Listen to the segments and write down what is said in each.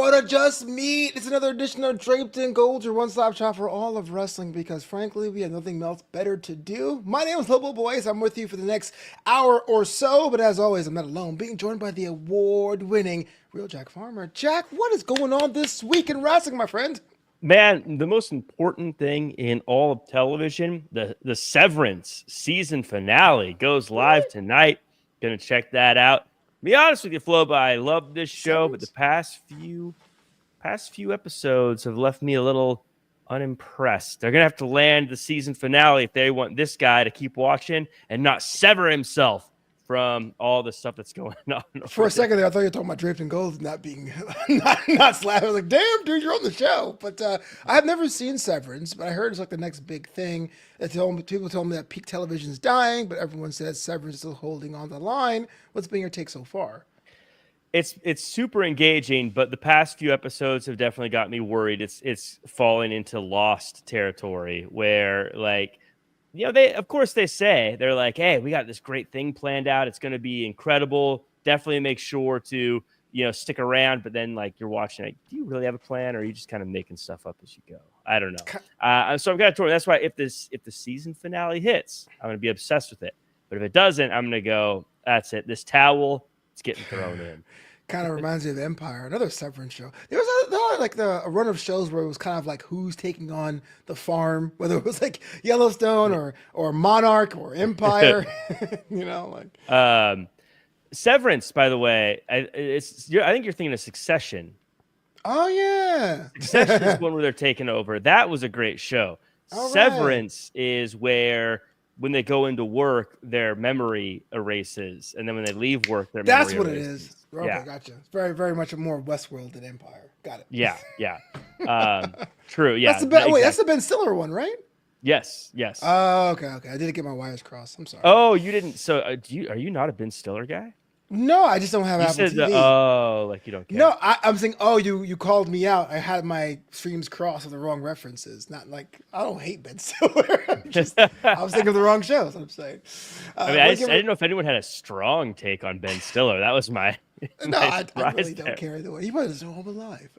more to just meet. It's another edition of Draped in Gold, your one-stop shop for all of wrestling, because frankly, we have nothing else better to do. My name is Flobo Boys. I'm with you for the next hour or so, but as always, I'm not alone, being joined by the award-winning Real Jack Farmer. Jack, what is going on this week in wrestling, my friend? Man, the most important thing in all of television, the Severance season finale goes live tonight. Gonna check that out. Be honest with you, Flo, but I love this show, but the Severance? past few episodes have left me a little unimpressed. They're gonna have to land the season finale if they want this guy to keep watching and not sever himself from all the stuff that's going on. For a second there, I thought you were talking about Draped in Gold not being not slapping. I was like, damn, dude, you're on the show. But I've never seen Severance, but I heard it's like the next big thing. People told me that peak television's dying, but everyone says Severance is still holding on the line. What's been your take so far? It's super engaging, but the past few episodes have definitely got me worried. It's falling into Lost territory where, like, they, of course, they say they're like, hey, we got this great thing planned out. It's going to be incredible. Definitely make sure to, stick around. But then, like, you're watching, like, do you really have a plan, or are you just kind of making stuff up as you go? I don't know. So I'm kind of torn. That's why if the season finale hits, I'm going to be obsessed with it. But if it doesn't, I'm going to go, that's it. This towel, it's getting thrown in. Kind of reminds me of Empire, another Severance show. There was like a run of shows where it was kind of like who's taking on the farm, whether it was like Yellowstone or Monarch or Empire, like. Severance, by the way, I think you're thinking of Succession. Oh yeah, Succession is one where they're taking over. That was a great show. All Severance is where when they go into work, their memory erases, and then when they leave work, their that's memory what erases. it is. Okay, Yeah. Gotcha. It's very, very much more Westworld than Empire. Got it. Yeah. True. Yeah. Wait, exactly. that's the Ben Stiller one, right? Yes. Oh, okay. I didn't get my wires crossed. I'm sorry. Oh, you didn't. So, are you not a Ben Stiller guy? No, I just don't have You Apple said TV. like you don't care. No, I'm saying, oh, you called me out. I had my streams crossed with the wrong references. Not like I don't hate Ben Stiller. I was thinking of the wrong show. That's what I'm saying. I didn't know if anyone had a strong take on Ben Stiller. That was my No, I really there. don't care either way. He was so home alive.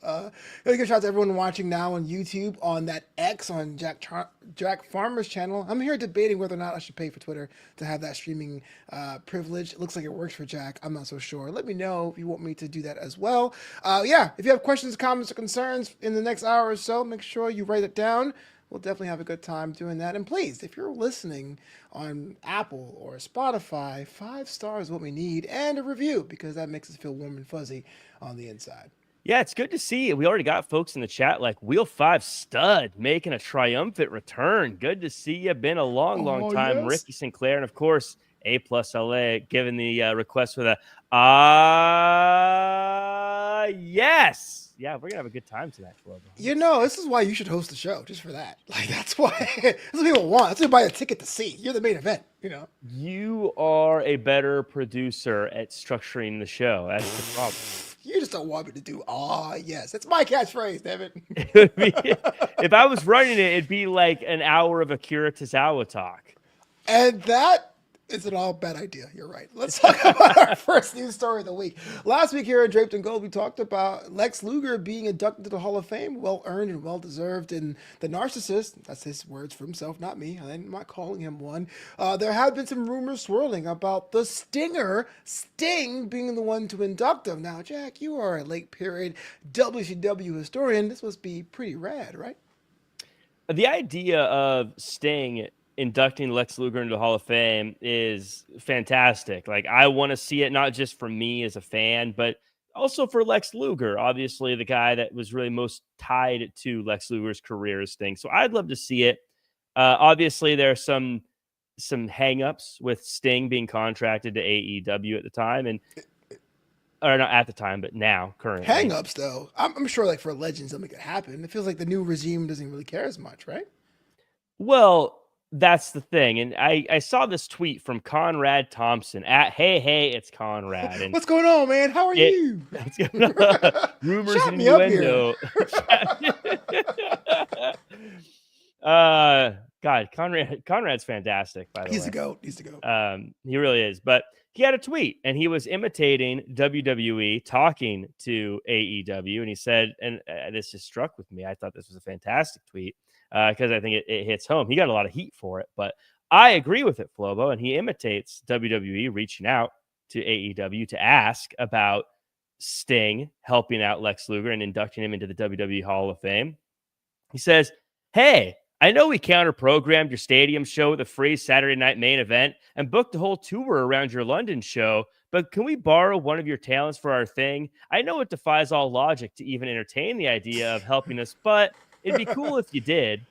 Really good shout out to everyone watching now on YouTube, on that X, on Jack Farmer's channel. I'm here debating whether or not I should pay for Twitter to have that streaming privilege. It looks like it works for Jack. I'm not so sure. Let me know if you want me to do that as well. If you have questions, comments, or concerns in the next hour or so, make sure you write it down. We'll definitely have a good time doing that. And please, if you're listening on Apple or Spotify, 5 stars is what we need, and a review, because that makes us feel warm and fuzzy on the inside. Yeah, it's good to see. We already got folks in the chat like Wheel 5 Stud making a triumphant return. Good to see you. Been a long time. Yes. Ricky Sinclair, and of course, A plus LA, giving the request for the yes. Yeah, we're gonna have a good time tonight, Flobo. This is why you should host the show, just for that. Like, that's why. That's what people want. That's what they buy a ticket to see. You're the main event, You are a better producer at structuring the show. That's the problem. You just don't want me to do, yes. That's my catchphrase, damn it. If I was running it, it'd be like an hour of Akira Tozawa talk. And that is an all bad idea. You're right. Let's talk about our first news story of the week. Last week here at Draped in Gold, we talked about Lex Luger being inducted to the Hall of Fame. Well earned and well deserved. And the narcissist, that's his words for himself, not me. I'm not calling him one. There have been some rumors swirling about the Stinger, Sting, being the one to induct him. Now, Jack, you are a late period WCW historian. This must be pretty rad, right? The idea of Sting inducting Lex Luger into the Hall of Fame is fantastic. Like, I want to see it not just for me as a fan, but also for Lex Luger, obviously the guy that was really most tied to Lex Luger's career as Sting. So I'd love to see it. Obviously, there are some hangups with Sting being contracted to AEW at the time, or not at the time, but now currently. Hang-ups, though. I'm sure, like, for Legends, they'll make it happen. It feels like the new regime doesn't really care as much, right? Well, that's the thing. And I saw this tweet from Conrad Thompson at Hey, it's Conrad. And what's going on, man? How are you? Rumors Shut and me up innuendo. God, Conrad's fantastic, by the way. He's the GOAT. He really is. But he had a tweet and he was imitating WWE talking to AEW. And he said, and this just struck with me. I thought this was a fantastic tweet because I think it hits home. He got a lot of heat for it, but I agree with it, Flobo. And he imitates WWE reaching out to AEW to ask about Sting helping out Lex Luger and inducting him into the WWE Hall of Fame. He says, "Hey, I know we counter-programmed your stadium show with a free Saturday night main event and booked a whole tour around your London show, but can we borrow one of your talents for our thing? I know it defies all logic to even entertain the idea of helping us, but it'd be cool if you did."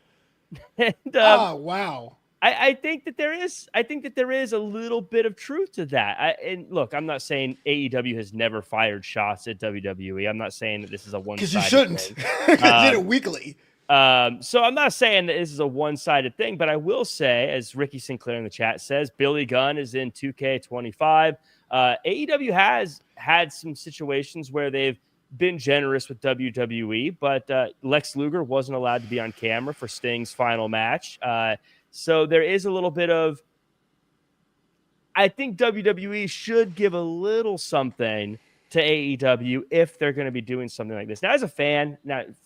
And Wow. I think that there is a little bit of truth to that. And look, I'm not saying AEW has never fired shots at WWE. I'm not saying that this is a one-sided Because you shouldn't. thing. Because you did it weekly. So I'm not saying that this is a one-sided thing, but I will say, as Ricky Sinclair in the chat says, Billy Gunn is in 2K25. AEW has had some situations where they've been generous with WWE, but Lex Luger wasn't allowed to be on camera for Sting's final match. So there is a little bit of, I think WWE should give a little something to AEW if they're going to be doing something like this. Now, as a fan,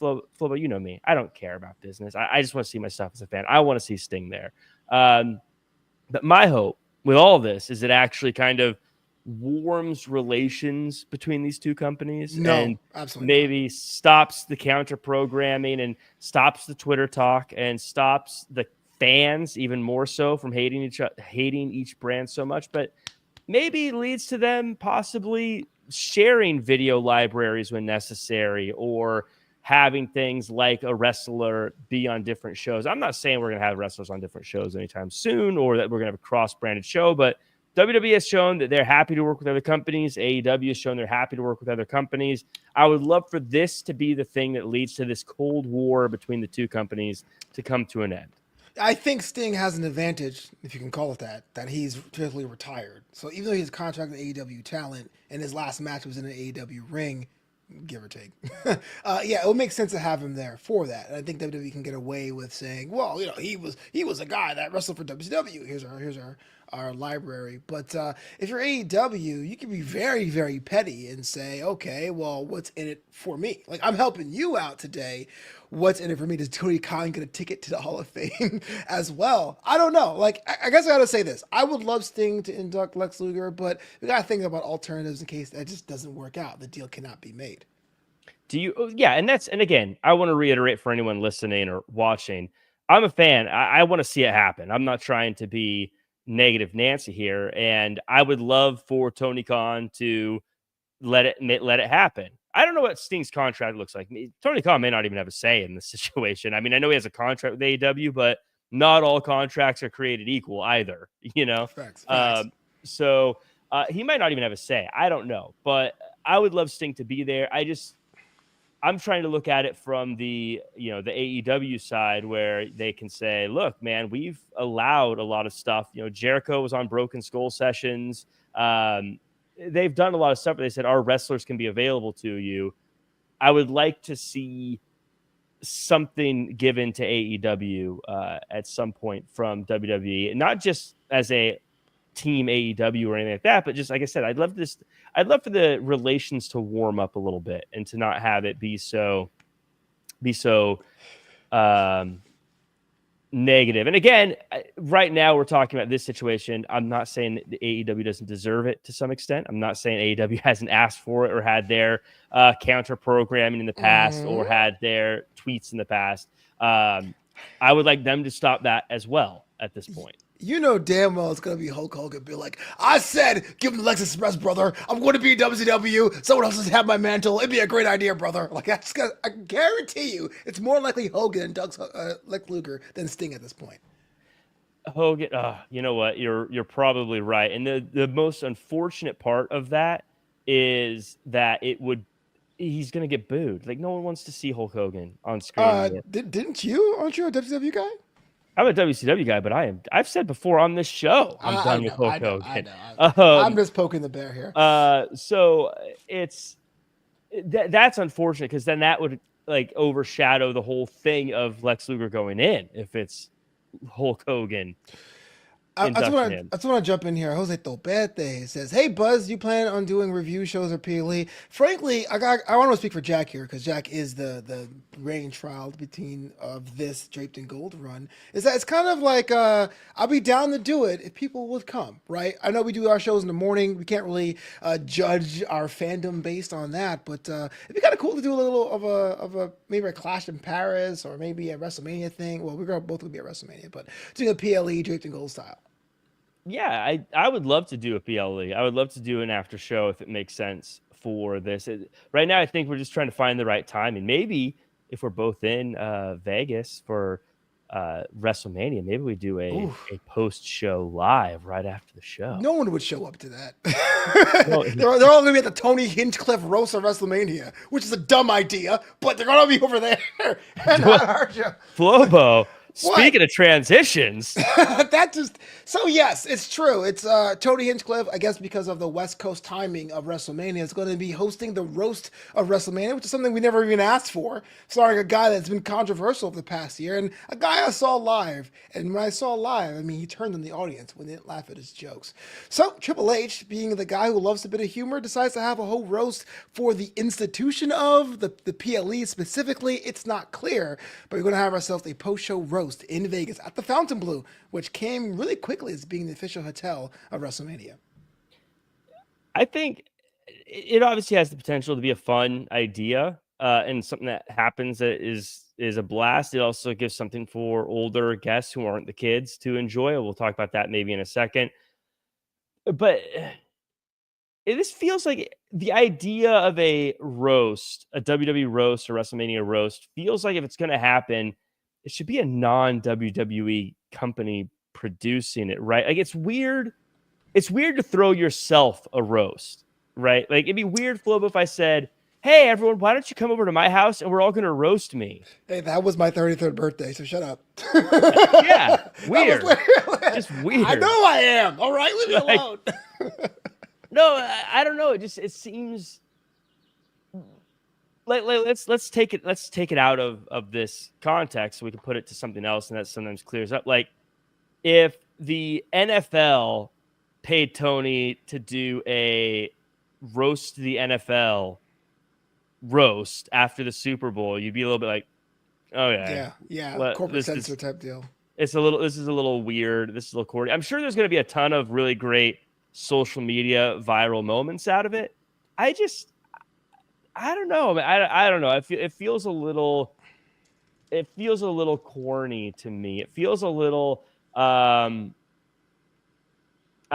Flobo, you know me. I don't care about business. I just want to see myself as a fan. I want to see Sting there. But my hope with all this is it actually kind of warms relations between these two companies and maybe stops the counter programming and stops the Twitter talk and stops the fans even more so from hating each brand so much, but maybe leads to them possibly sharing video libraries when necessary or having things like a wrestler be on different shows. I'm not saying we're going to have wrestlers on different shows anytime soon or that we're going to have a cross-branded show, but WWE has shown that they're happy to work with other companies. AEW has shown they're happy to work with other companies. I would love for this to be the thing that leads to this cold war between the two companies to come to an end. I think Sting has an advantage, if you can call it that he's technically retired. So even though he's contracted AEW talent and his last match was in an AEW ring, give or take, yeah, it would make sense to have him there for that. And I think WWE can get away with saying, well, he was a guy that wrestled for WCW. Here's our library. But if you're AEW, you can be very, very petty and say, okay, well, what's in it for me? Like, I'm helping you out today. What's in it for me? Does Tony Khan get a ticket to the Hall of Fame as well? I don't know. Like, I guess I got to say this. I would love Sting to induct Lex Luger, but we got to think about alternatives in case that just doesn't work out. The deal cannot be made. Yeah, and again, I want to reiterate for anyone listening or watching, I'm a fan. I want to see it happen. I'm not trying to be negative Nancy here, and I would love for Tony Khan to let it happen. I don't know what Sting's contract looks like. Tony Khan may not even have a say in this situation. I mean, I know he has a contract with AEW, but not all contracts are created equal either, Facts. So he might not even have a say. I don't know, but I would love Sting to be there. I'm trying to look at it from the AEW side where they can say, look, man, we've allowed a lot of stuff. Jericho was on Broken Skull sessions. They've done a lot of stuff. They said our wrestlers can be available to you. I would like to see something given to AEW at some point from WWE, not just as a team AEW or anything like that, but just like I said, I'd love for the relations to warm up a little bit and to not have it be so negative. And again, right now we're talking about this situation. I'm not saying that the AEW doesn't deserve it to some extent. I'm not saying AEW hasn't asked for it or had their counter programming in the past or had their tweets in the past. I would like them to stop that as well at this point. You know damn well it's going to be Hulk Hogan be like, I said, give him the Lexus Express, brother. I'm going to be WCW. Someone else has had my mantle. It'd be a great idea, brother. Like, I guarantee you, it's more likely Hogan inducts Lex Luger than Sting at this point. Hogan, you know what? You're probably right. And the most unfortunate part of that is that he's going to get booed. Like, no one wants to see Hulk Hogan on screen. Didn't you? Aren't you a WCW guy? I'm a WCW guy, but I've said before on this show, I'm done with Hulk Hogan. I know. I'm just poking the bear here. So that's unfortunate because then that would like overshadow the whole thing of Lex Luger going in if it's Hulk Hogan. induction in. I just want to jump in here. Jose Topete says, "Hey Buzz, you plan on doing review shows or PLE?" Frankly, I want to speak for Jack here because Jack is the reigning trial between of this Draped in Gold run. Is that it's kind of like I'll be down to do it if people would come, right? I know we do our shows in the morning. We can't really judge our fandom based on that, but it'd be kind of cool to do a little of a maybe a Clash in Paris or maybe a WrestleMania thing. Well, we're both gonna be at WrestleMania, but doing a PLE Draped in Gold style. Yeah, I would love to do a PLE. I would love to do an after show if it makes sense for this. Right now, I think we're just trying to find the right time, and maybe if we're both in Vegas for WrestleMania, maybe we do a post show live right after the show. No one would show up to that. No. they're all going to be at the Tony Hinchcliffe roast of WrestleMania, which is a dumb idea, but they're going to be over there and not our show. Flobo. Speaking of transitions, that just so yes, it's true. It's Tony Hinchcliffe, I guess, because of the West Coast timing of WrestleMania, is going to be hosting the roast of WrestleMania, which is something we never even asked for. Starring a guy that's been controversial over the past year, and a guy I saw live. And when I saw live, I mean, he turned in the audience when they didn't laugh at his jokes. So Triple H, being the guy who loves a bit of humor, decides to have a whole roast for the institution of the PLE specifically. It's not clear, but we're going to have ourselves a post-show roast in Vegas at the Fontainebleau, which came really quickly as being the official hotel of WrestleMania. I think it obviously has the potential to be a fun idea and something that happens that is a blast. It also gives something for older guests who aren't the kids to enjoy. We'll talk about that maybe in a second. But this feels like the idea of a roast, a WWE roast or WrestleMania roast, feels like if it's going to happen, it should be a non-WWE company producing it, right? Like it's weird. It's weird to throw yourself a roast, right? Like it'd be weird, Flobo, if I said, "Hey, everyone, why don't you come over to my house and we're all going to roast me?" Hey, that was my 33rd birthday, so shut up. Yeah, weird. Just weird. I know I am. All right, leave me alone. No, I don't know. It seems like let's take it out of this context so we can put it to something else, and that sometimes clears up. Like if the NFL paid Tony to do a roast the NFL roast after the Super Bowl, you'd be a little bit like, oh yeah, corporate censor type deal. This is a little weird. This is a little corny. I'm sure there's going to be a ton of really great social media viral moments out of it. I don't know. I don't know. It feels a little corny to me. It feels a little. I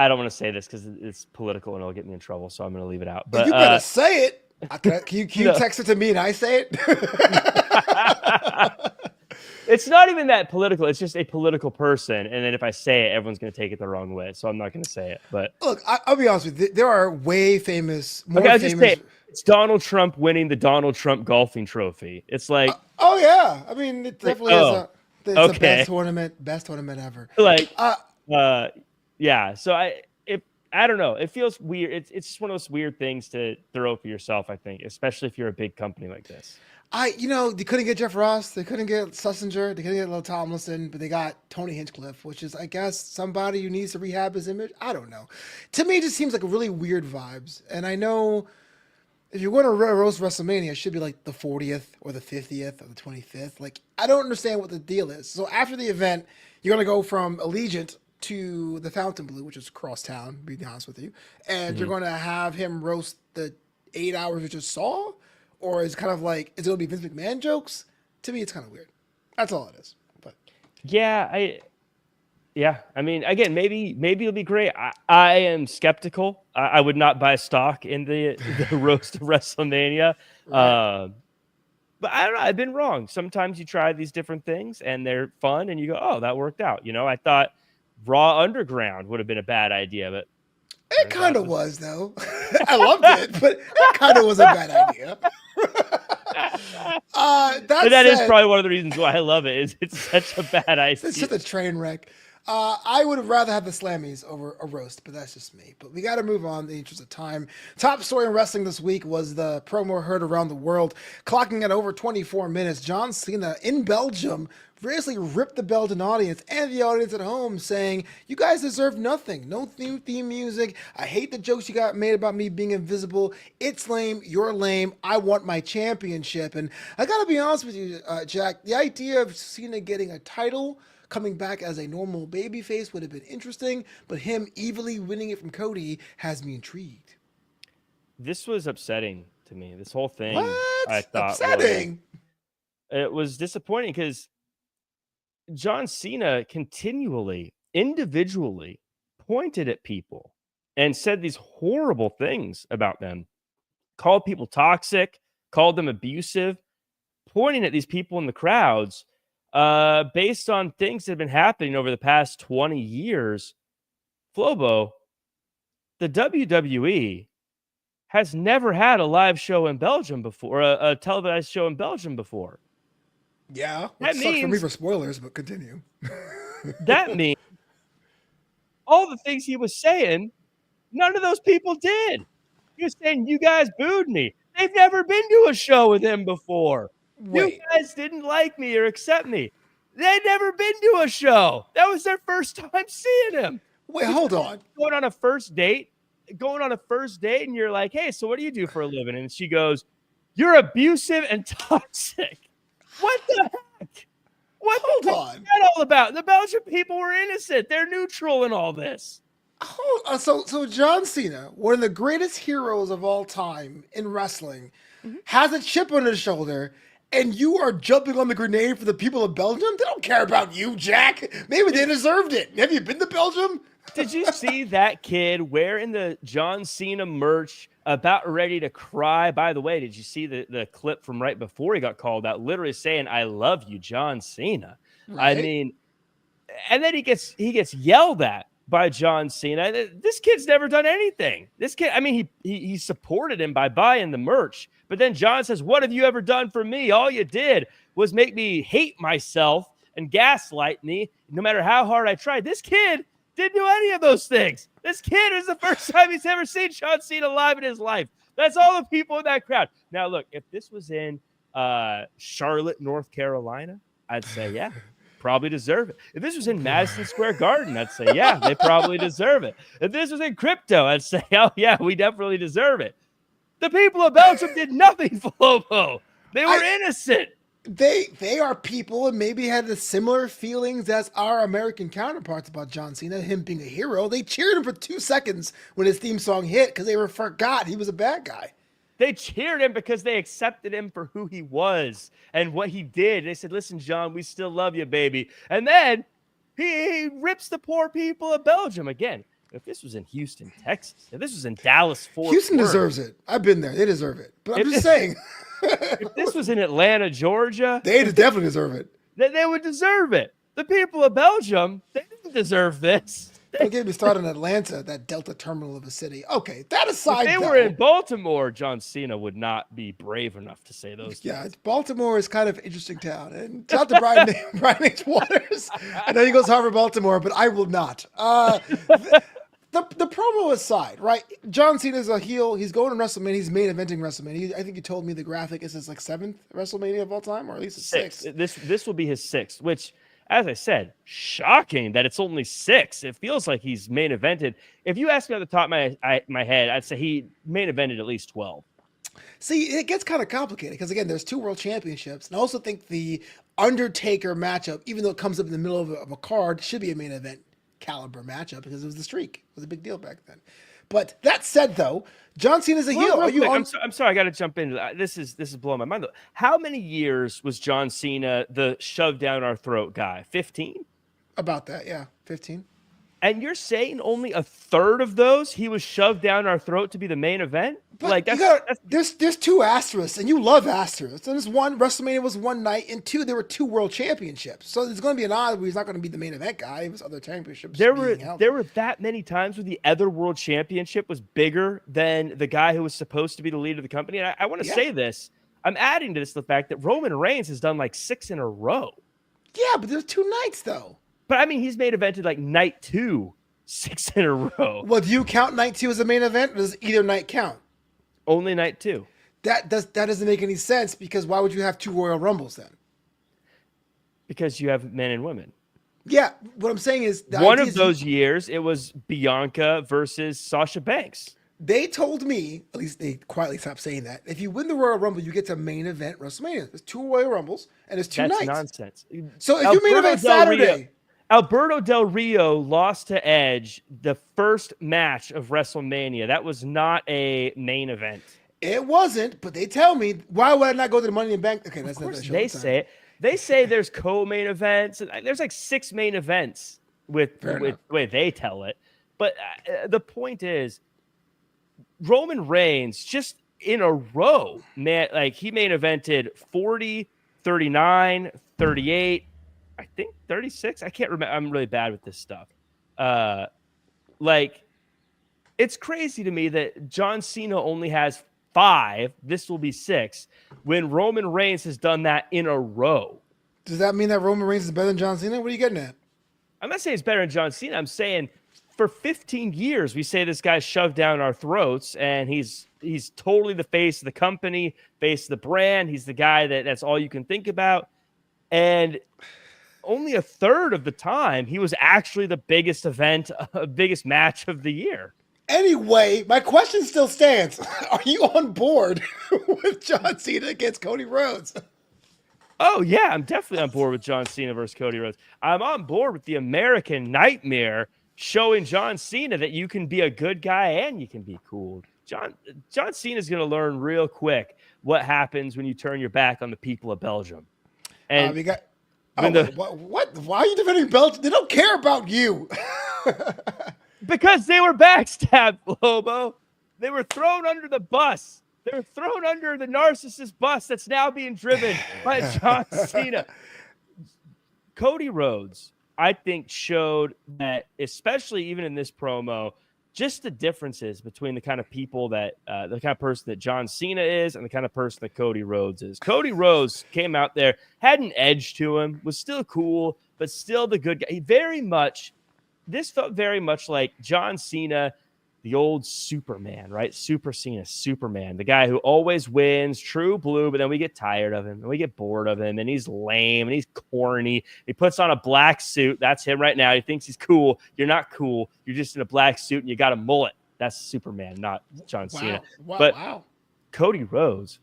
don't want to say this because it's political and it'll get me in trouble, so I'm going to leave it out. But you better say it. Can you text it to me and I say it? It's not even that political. It's just a political person, and then if I say it, everyone's going to take it the wrong way. So I'm not going to say it. But look, I'll be honest with you. There are way famous, more okay, famous. Just say it's Donald Trump winning the Donald Trump golfing trophy. It's like, oh yeah, I mean, it definitely is the okay. best tournament ever. Like, yeah. So I don't know. It feels weird. It's just one of those weird things to throw for yourself, I think, especially if you're a big company like this. They couldn't get Jeff Ross, they couldn't get Sussinger, they couldn't get Lil Tomlinson, but they got Tony Hinchcliffe, which is, I guess, somebody who needs to rehab his image. I don't know. To me, it just seems like really weird vibes. And I know if you're going to roast WrestleMania, it should be like the 40th or the 50th or the 25th. Like, I don't understand what the deal is. So after the event, you're going to go from Allegiant to the Fontainebleau, which is crosstown, to be honest with you, and you're going to have him roast the 8 hours we just saw. Or is it kind of like, is it going to be Vince McMahon jokes? To me, it's kind of weird. That's all it is. But yeah, I mean, again, maybe it'll be great. I am skeptical. I would not buy stock in the roast of WrestleMania. Right. But I don't know. I've been wrong. Sometimes you try these different things and they're fun, and you go, "Oh, that worked out." You know, I thought Raw Underground would have been a bad idea, but it kind of was, though. I loved it, but it kind of was a bad idea. That is probably one of the reasons why I love it. Is it's such a bad idea. It's just a train wreck. I would have rather have the Slammies over a roast, but that's just me. But we got to move on in the interest of time. Top story in wrestling this week was the promo heard around the world, clocking at over 24 minutes. John Cena in Belgium seriously ripped the Belgian audience and the audience at home, saying, "You guys deserve nothing. No theme music. I hate the jokes you got made about me being invisible. It's lame. You're lame. I want my championship." And I gotta be honest with you, Jack. The idea of Cena getting a title, coming back as a normal babyface would have been interesting, but him evilly winning it from Cody has me intrigued. This was upsetting to me. This whole thing, What? I thought, Upsetting. It was disappointing because John Cena continually, individually pointed at people and said these horrible things about them, called people toxic, called them abusive, pointing at these people in the crowds based on things that have been happening over the past 20 years. Flobo, the WWE has never had a live show in Belgium before, a televised show in Belgium before. Yeah, which sucks for me for spoilers, but continue. That means all the things he was saying, none of those people did. He was saying, "You guys booed me." They've never been to a show with him before. Wait. You guys didn't like me or accept me. They'd never been to a show. That was their first time seeing him. Wait, hold on. Going on a first date, and you're like, "Hey, so what do you do for a living?" And she goes, "You're abusive and toxic." What the heck? Hold on. What's that all about? The Belgian people were innocent. They're neutral in all this. So John Cena, one of the greatest heroes of all time in wrestling, has a chip on his shoulder, and you are jumping on the grenade for the people of Belgium? They don't care about you, Jack. Maybe they deserved it. Have you been to Belgium? Did you see that kid wearing the John Cena merch, about ready to cry? By the way, did you see the clip from right before he got called out, literally saying, "I love you, John Cena"? Right. I mean, and then he gets yelled at by John Cena. This kid's never done anything. This kid, I mean, he supported him by buying the merch, but then John says, "What have you ever done for me? All you did was make me hate myself and gaslight me, no matter how hard I tried." This kid didn't do any of those things. This kid is the first time he's ever seen John Cena live in his life. That's all the people in that crowd. Now, look, if this was in Charlotte, North Carolina, I'd say, yeah, probably deserve it. If this was in Madison Square Garden, I'd say, yeah, they probably deserve it. If this was in crypto, I'd say, oh, yeah, we definitely deserve it. The people of Belgium did nothing, Flobo. They were innocent. They are people and maybe had the similar feelings as our American counterparts about John Cena, him being a hero. They cheered him for 2 seconds when his theme song hit because they forgot he was a bad guy. They cheered him because they accepted him for who he was and what he did. They said, "Listen, John, we still love you, baby." And then he rips the poor people of Belgium again. If this was in Houston, Texas, if this was in Dallas, Fort Worth, Houston deserves it. I've been there. They deserve it. But I'm just saying. If this was in Atlanta, Georgia, they definitely deserve it. They would deserve it. The people of Belgium, they didn't deserve this. Don't get me started in Atlanta, that Delta terminal of a city. Okay, that aside, if they were in Baltimore, John Cena would not be brave enough to say those things. Yeah, Baltimore is kind of an interesting town. And shout out to Brian H. Waters. I know he goes Harvard, Baltimore, but I will not. The promo aside, right? John Cena's a heel. He's going to WrestleMania. He's main eventing WrestleMania. I think you told me the graphic is his like 7th WrestleMania of all time, or at least his 6th. This will be his 6th, which, as I said, shocking that it's only 6. It feels like he's main evented. If you ask me at the top of my head, I'd say he main evented at least 12. See, it gets kind of complicated because, again, there's 2 world championships. And I also think the Undertaker matchup, even though it comes up in the middle of a card, should be a main event caliber matchup because it was the streak. It was a big deal back then. But that said, though, John Cena's a heel. I'm sorry, I got to jump into that. This is blowing my mind. How many years was John Cena the shove down our throat guy? 15? About that, yeah, 15. And you're saying only a third of those he was shoved down our throat to be the main event? But there's 2 asterisks, and you love asterisks. And WrestleMania was 1 night, and 2, there were 2 world championships. So there's going to be an odd where he's not going to be the main event guy. It was other championships. There were that many times where the other world championship was bigger than the guy who was supposed to be the leader of the company. And I want to say this. I'm adding to this the fact that Roman Reigns has done like 6 in a row. Yeah, but there's 2 nights, though. But I mean, he's main evented like night 2, 6 in a row. Well, do you count night 2 as a main event, or does either night count? Only night 2. That doesn't make any sense, because why would you have 2 Royal Rumbles then? Because you have men and women. Yeah, what I'm saying is one of those years it was Bianca versus Sasha Banks. They told me, at least they quietly stopped saying that, if you win the Royal Rumble, you get to main event WrestleMania. There's 2 Royal Rumbles and there's 2 nights. That's nonsense. So if you main event Saturday, Alberto Del Rio lost to Edge the first match of WrestleMania. That was not a main event. It wasn't, but they tell me, why would I not go to the Money in the Bank? Okay, that's not the show. They say it. They say there's co-main events. There's like 6 main events with the way they tell it. But the point is, Roman Reigns just in a row, man, like he main evented 40, 39, 38, I think 36. I can't remember. I'm really bad with this stuff. Like, it's crazy to me that John Cena only has 5. This will be 6 when Roman Reigns has done that in a row. Does that mean that Roman Reigns is better than John Cena? What are you getting at? I'm not saying it's better than John Cena. I'm saying for 15 years, we say this guy's shoved down our throats, and he's totally the face of the company, face of the brand. He's the guy that's all you can think about. And only a third of the time, he was actually the biggest event, biggest match of the year. Anyway, my question still stands. Are you on board with John Cena against Cody Rhodes? Oh, yeah, I'm definitely on board with John Cena versus Cody Rhodes. I'm on board with the American Nightmare showing John Cena that you can be a good guy and you can be cool. John Cena is going to learn real quick what happens when you turn your back on the people of Belgium. And what? Why are you defending Belgium? They don't care about you. Because they were backstabbed, Flobo. They were thrown under the bus. They were thrown under the narcissist bus that's now being driven by John Cena. Cody Rhodes, I think, showed that, especially even in this promo, just the differences between the kind of people that, the kind of person that John Cena is and the kind of person that Cody Rhodes is. Cody Rhodes came out there, had an edge to him, was still cool, but still the good guy. This felt very much like John Cena, the old Superman, right? Super Cena, Superman, the guy who always wins, true blue, but then we get tired of him and we get bored of him, and he's lame and he's corny. He puts on a black suit. That's him right now. He thinks he's cool. You're not cool. You're just in a black suit and you got a mullet. That's Superman, not John Cena. Wow. Cody Rhodes,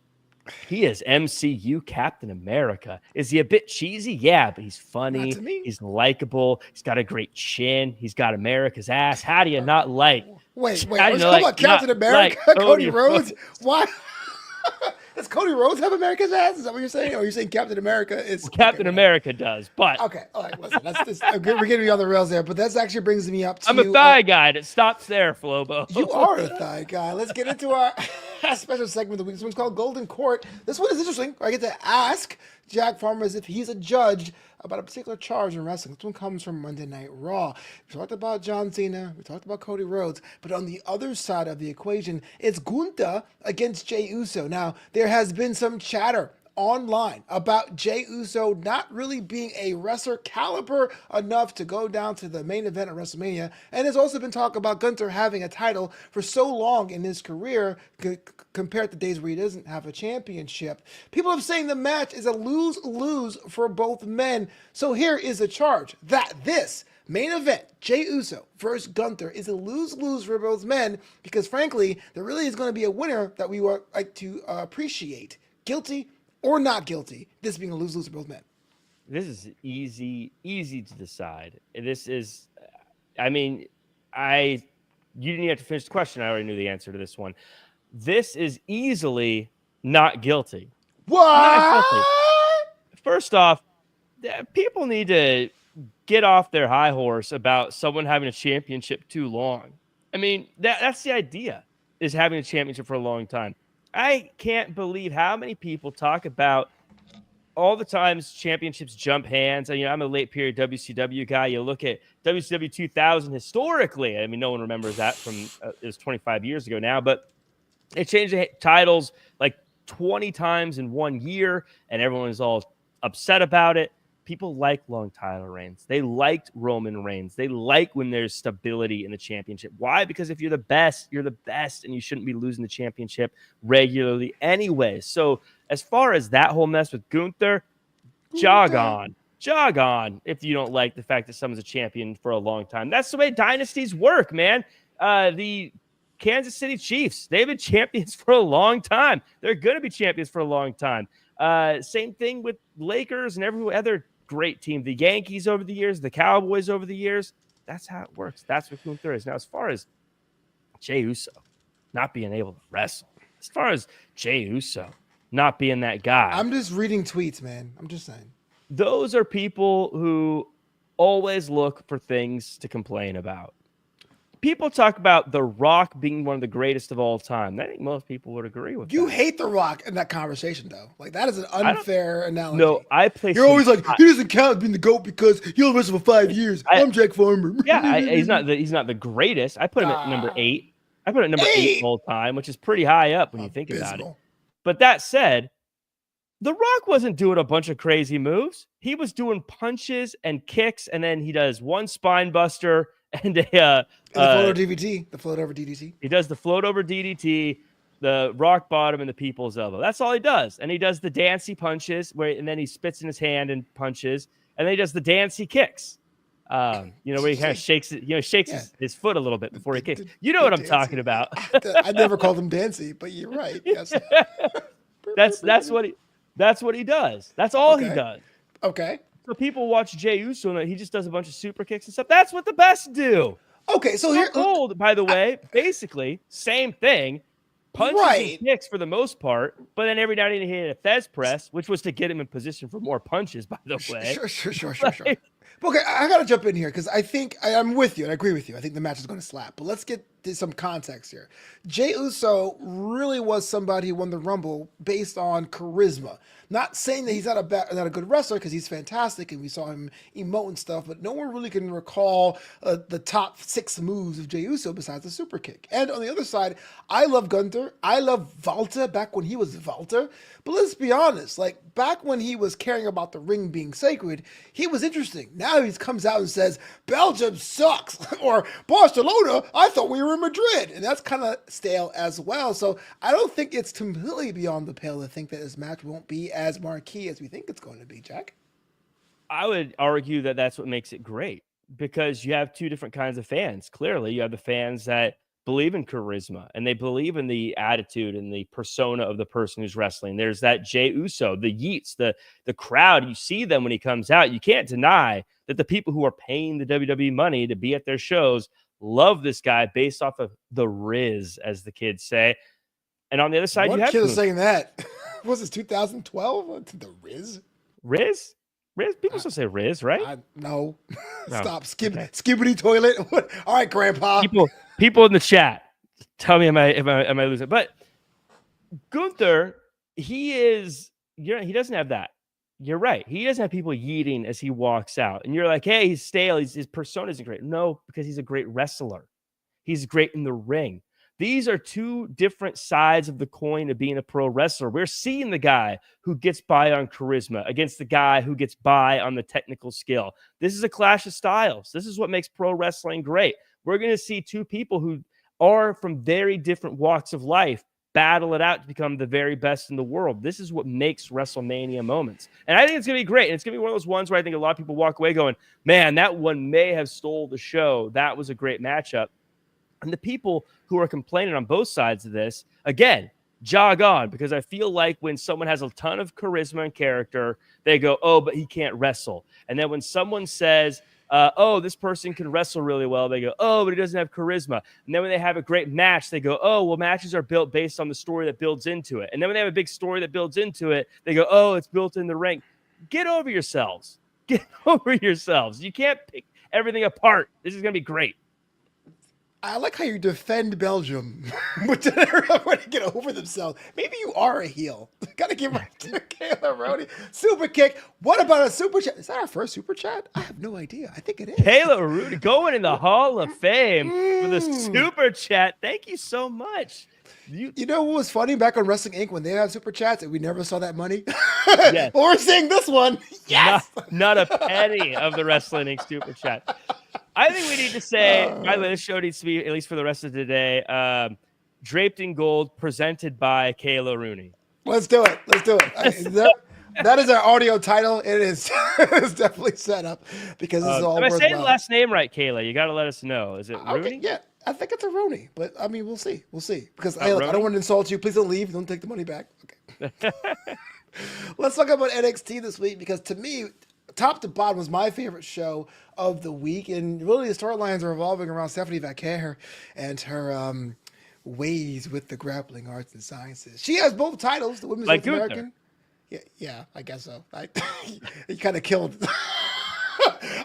he is MCU Captain America. Is he a bit cheesy? Yeah, but he's funny. He's likable. He's got a great chin. He's got America's ass. How do you not like? Wait. Let's talk about Captain America, Cody Rhodes. Why? Does Cody Rhodes have America's ass? Is that what you're saying? Or are you saying Captain America is... Captain America does, but... Okay, all right, listen. We're getting on the rails there, but that actually brings me up to... I'm a thigh guy. It stops there, Flobo. You are a thigh guy. Let's get into our special segment of the week. This one's called Golden Court. This one is interesting. I get to ask Jack Farmer as if he's a judge about a particular charge in wrestling. This one comes from Monday Night Raw. We talked about John Cena. We talked about Cody Rhodes. But on the other side of the equation, it's Gunther against Jey Uso. Now, there has been some chatter online about Jey Uso not really being a wrestler caliber enough to go down to the main event of WrestleMania. And there's also been talk about Gunther having a title for so long in his career compared to days where he doesn't have a championship. People are saying the match is a lose-lose for both men. So here is the charge that this main event, Jey Uso versus Gunther, is a lose-lose for both men because, frankly, there really is going to be a winner that we would like to appreciate. Guilty or not guilty, this being a lose-lose for both men. This is easy to decide. This is, I mean, you didn't even have to finish the question. I already knew the answer to this one. This is easily not guilty. What? Not guilty. First off, people need to get off their high horse about someone having a championship too long. I mean, that's the idea, is having a championship for a long time. I can't believe how many people talk about all the times championships jump hands. And, I'm a late period WCW guy. You look at WCW 2000 historically. I mean, no one remembers that from it was 25 years ago now, but they changed the titles like 20 times in 1 year, and everyone is all upset about it. people like long title reigns. They liked Roman Reigns. They like when there's stability in the championship. Why? Because if you're the best, you're the best, and you shouldn't be losing the championship regularly anyway. So as far as that whole mess with Gunther, jog on if you don't like the fact that someone's a champion for a long time. That's the way dynasties work, man. The Kansas City Chiefs, they've been champions for a long time. They're going to be champions for a long time. Same thing with Lakers and every other great team. The Yankees over the years, the Cowboys over the years. That's how it works. That's what Gunther is. Now, as far as Jey Uso not being able to wrestle, as far as Jey Uso not being that guy. I'm just reading tweets, man. I'm just saying. Those are people who always look for things to complain about. People talk about The Rock being one of the greatest of all time. I think most people would agree with you that. Hate The Rock in that conversation, though. Like, that is an unfair analogy. No, I place You're always like, he doesn't count being the GOAT because he'll wrestle for 5 years. I'm Jack Farmer. Yeah, he's not the greatest. I put him at number 8. I put him at number 8 all time, which is pretty high up when you think about it. But that said, The Rock wasn't doing a bunch of crazy moves. He was doing punches and kicks, and then he does one spine buster and the float over DDT. The float over DDT. He does the float over DDT, the rock bottom, and the people's elbow. That's all he does. And he does the dancey punches, and then he spits in his hand and punches, and then he does the dancey kicks. Where he kind of shakes it, his foot a little bit before he kicks. You know what I'm talking about. I never called him Dancy, but you're right. Yes. That's what he does. That's all he does. Okay. So people watch Jey Uso and he just does a bunch of super kicks and stuff. That's what the best do. Okay, so here, Cold, by the way, basically same thing. Punches and kicks for the most part, but then every now and then he hit a Fez press, which was to get him in position for more punches. By the way, sure. Okay, I gotta jump in here because I think I'm with you and I agree with you. I think the match is going to slap, but let's get some context here. Jey Uso really was somebody who won the Rumble based on charisma. Not saying that he's not a good wrestler because he's fantastic and we saw him emote and stuff, but no one really can recall the top 6 moves of Jey Uso besides the super kick. And on the other side, I love Gunther. I love Walter back when he was Walter. But let's be honest, like back when he was caring about the ring being sacred, he was interesting. Now he comes out and says, Belgium sucks, or Barcelona, I thought we were in Madrid. And that's kind of stale as well. So I don't think it's completely beyond the pale to think that this match won't be as marquee as we think it's going to be, Jack. I would argue that that's what makes it great because you have 2 different kinds of fans. Clearly, you have the fans that believe in charisma and they believe in the attitude and the persona of the person who's wrestling. There's that Jey Uso, the Yeats, the crowd. You see them when he comes out. You can't deny that the people who are paying the WWE money to be at their shows love this guy based off of the Riz, as the kids say. And on the other side, what you have kid is saying that. Was this 2012? The Riz? Riz? People still say Riz, right? No. Stop. Skibbity toilet. All right, Grandpa. People in the chat, tell me, am I losing? But Gunther, he doesn't have that. You're right. He doesn't have people yeeting as he walks out. And you're like, hey, he's stale. His persona isn't great. No, because he's a great wrestler. He's great in the ring. These are 2 different sides of the coin of being a pro wrestler. We're seeing the guy who gets by on charisma against the guy who gets by on the technical skill. This is a clash of styles. This is what makes pro wrestling great. We're going to see 2 people who are from very different walks of life battle it out to become the very best in the world. This is what makes WrestleMania moments. And I think it's going to be great. And it's going to be one of those ones where I think a lot of people walk away going, man, that one may have stole the show. That was a great matchup. And the people who are complaining on both sides of this, again, jog on, because I feel like when someone has a ton of charisma and character, they go, oh, but he can't wrestle. And then when someone says, oh, this person can wrestle really well, they go, oh, but he doesn't have charisma. And then when they have a great match, they go, oh, well, matches are built based on the story that builds into it. And then when they have a big story that builds into it, they go, oh, it's built in the ring. Get over yourselves. Get over yourselves. You can't pick everything apart. This is going to be great. I like how you defend Belgium, but then everyone to get over themselves. Maybe you are a heel. Gotta give right to Kayla Roney. Super kick. What about a super chat? Is that our first super chat? I have no idea. I think it is. Kayla Rooney going in the Hall of Fame for the Mm. super chat. Thank you so much. You know what was funny back on Wrestling Inc. when they had super chats and we never saw that money? Yes. But we're seeing this one. Yes. Not a penny of the Wrestling Inc. super chat. I think we need to say, by the way, this show needs to be, at least for the rest of the day, Draped in Gold, presented by Kayla Rooney. Let's do it. Let's do it. That is our audio title. It is it's definitely set up because this is all Am I saying worthwhile. the last name right, Kayla? You got to let us know. Is it Rooney? Okay, yeah, I think it's a Roney, but I mean, we'll see. We'll see. Because I Roney? don't want to insult you. Please don't leave. Don't take the money back. Okay. Let's talk about NXT this week because to me, top to bottom was my favorite show of the week, and really the storylines are revolving around Stephanie Vaquer and her ways with the grappling arts and sciences. She has both titles, the Women's Like North Gunther. American. Yeah, I guess so. You kind of killed.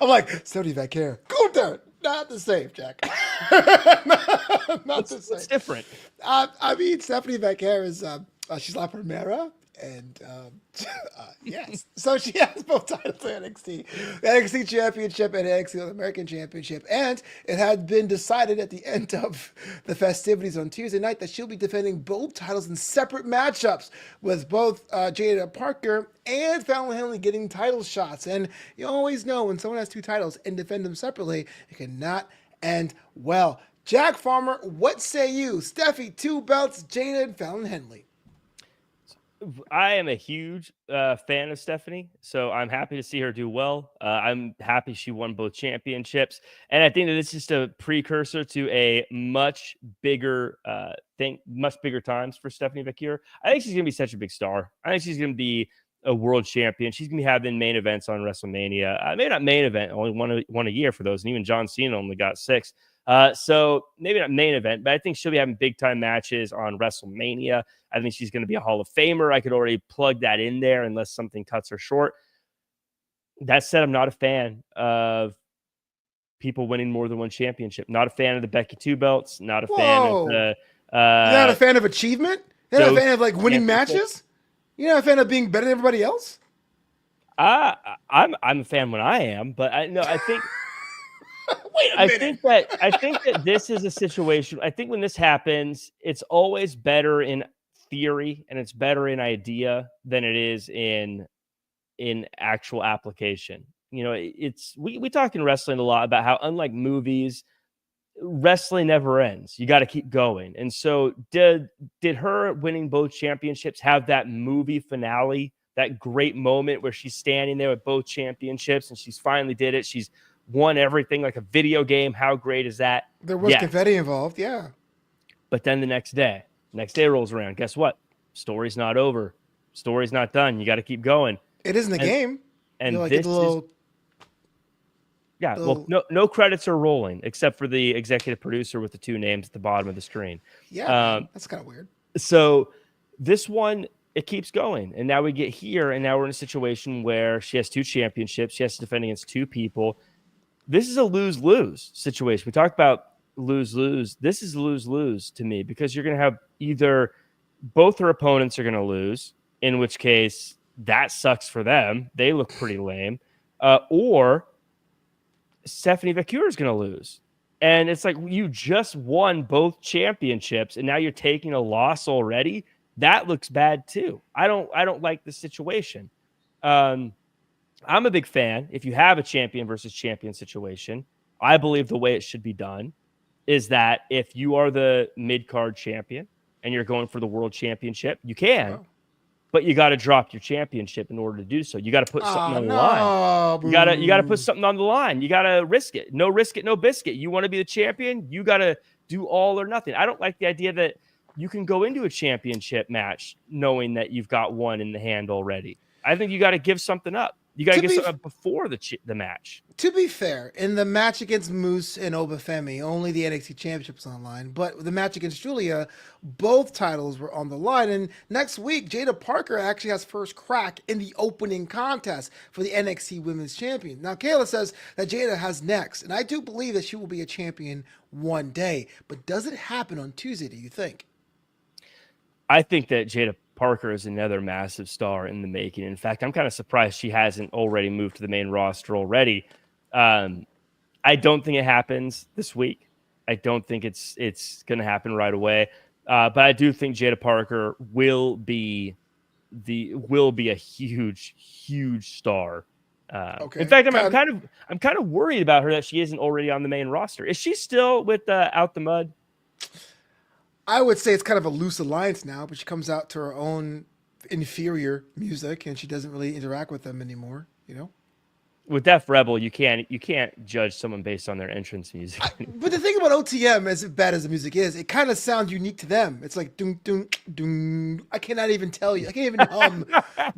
I'm like, Stephanie Vaquer. Gunther! Not the same, Jack. Not the same. It's different. I mean, Stephanie Vaquer is, she's La Primera. And yes, so she has both titles in NXT, the NXT Championship and NXT North American Championship. And it had been decided at the end of the festivities on Tuesday night that she'll be defending both titles in separate matchups with both Jada Parker and Fallon Henley getting title shots. And you always know when someone has two titles and defend them separately, it cannot end well. Jack Farmer, what say you? Steffi, 2 belts, Jada and Fallon Henley. I am a huge fan of Stephanie, so I'm happy to see her do well. I'm happy she won both championships, and I think that it's just a precursor to a much bigger much bigger times for Stephanie Vaquer. I think she's going to be such a big star. I think she's going to be a world champion. She's going to be having main events on WrestleMania. Maybe not main event, only one a year for those, and even John Cena only got 6. So maybe not main event, but I think she'll be having big time matches on WrestleMania. I think she's going to be a Hall of Famer. I could already plug that in there unless something cuts her short. That said, I'm not a fan of people winning more than one championship. Not a fan of the Becky 2 belts. Not a fan of the. You're not a fan of achievement? You're not a fan of like winning matches? You're not a fan of being better than everybody else? I'm a fan when I am, but I think. Wait a minute. I think that this is a situation. I think when this happens, it's always better in theory and it's better in idea than it is in actual application. You know, we talk in wrestling a lot about how, unlike movies, wrestling never ends. You got to keep going. And so did her winning both championships have that movie finale, that great moment where she's standing there with both championships and she's finally did it? She's won everything like a video game. How great is that? There was confetti involved, yeah. But then the next day rolls around. Guess what? Story's not over. Story's not done. You got to keep going. It isn't a game. And like this little, well, no credits are rolling except for the executive producer with the 2 names at the bottom of the screen. Yeah, that's kind of weird. So this one, it keeps going. And now we get here, and now we're in a situation where she has 2 championships. She has to defend against 2 people. This is a lose-lose situation. We talked about lose-lose. This is lose-lose to me because you're going to have either both her opponents are going to lose, in which case that sucks for them. They look pretty lame. Or Stephanie Vaquer is going to lose. And it's like you just won both championships and now you're taking a loss already. That looks bad too. I don't like the situation. I'm a big fan. If you have a champion versus champion situation, I believe the way it should be done is that if you are the mid-card champion and you're going for the world championship, you can, but you got to drop your championship in order to do so. You got to put something on the line. You got to put something on the line. You got to risk it. No risk it, no biscuit. You want to be the champion, you got to do all or nothing. I don't like the idea that you can go into a championship match knowing that you've got one in the hand already. I think you got to give something up. You got to To get be something before the match. To be fair, in the match against Moose and Obafemi, only the NXT Championship was on the line. But the match against Julia, both titles were on the line. And next week, Jada Parker actually has first crack in the opening contest for the NXT Women's Champion. Now, Kayla says that Jada has next, and I do believe that she will be a champion one day. But does it happen on Tuesday, do you think? I think that Jada Parker is another massive star in the making. In fact, I'm kind of surprised she hasn't already moved to the main roster already. I don't think it happens this week. I don't think it's going to happen right away. But I do think Jada Parker will be a huge star. Okay. In fact, I'm kind of worried about her that she isn't already on the main roster. Is she still with Out the Mud? I would say it's kind of a loose alliance now, but she comes out to her own inferior music and she doesn't really interact with them anymore, you know? With Def Rebel, you can't judge someone based on their entrance music. But the thing about OTM, as bad as the music is, it kind of sounds unique to them. It's like doom doom doom. I cannot even tell you. I can't even hum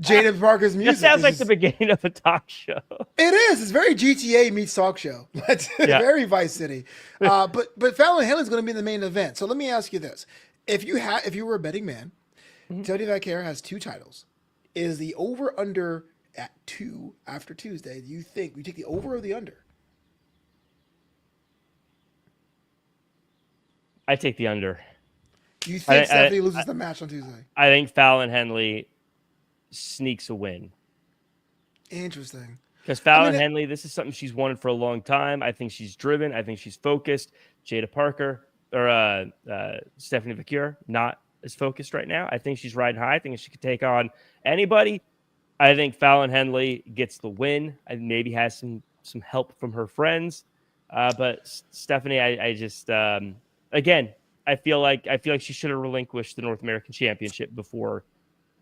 Jada Parker's music. It sounds like the beginning of a talk show. It is. It's very GTA meets talk show. It's very Vice City. But Fallon Henley's going to be in the main event. So let me ask you this: if you were a betting man, Tony Vaquera has 2 titles. Is the over under at 2 after Tuesday? Do you think we take the over or the under? I take the under. You think Stephanie loses the match on Tuesday? I think Fallon Henley sneaks a win. Interesting. Because Fallon Henley, this is something she's wanted for a long time. I think she's driven. I think she's focused. Jada Parker or Stephanie Vaquer, not as focused right now. I think she's riding high. I think she could take on anybody. I think Fallon Henley gets the win. I maybe has some help from her friends, but Stephanie, I just again, I feel like she should have relinquished the North American Championship before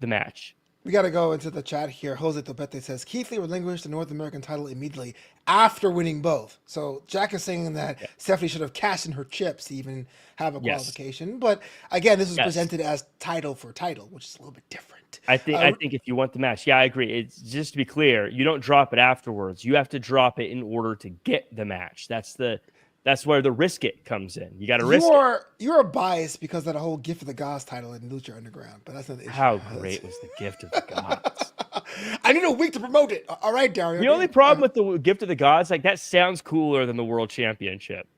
the match. We got to go into the chat here. Jose Topete says Keith Lee relinquished the North American title immediately after winning both. So Jack is saying that Stephanie should have cashed in her chips to even have a qualification. But again, this was presented as title for title, which is a little bit different. I think if you want the match, I agree. It's just to be clear, you don't drop it afterwards. You have to drop it in order to get the match. That's where the risk it comes in. You got to risk it. You're biased because of that whole Gift of the Gods title in Lucha Underground, but that's not the issue. How great was the Gift of the Gods? I need a week to promote it. All right, Dario. The only problem with the Gift of the Gods, like that sounds cooler than the World Championship.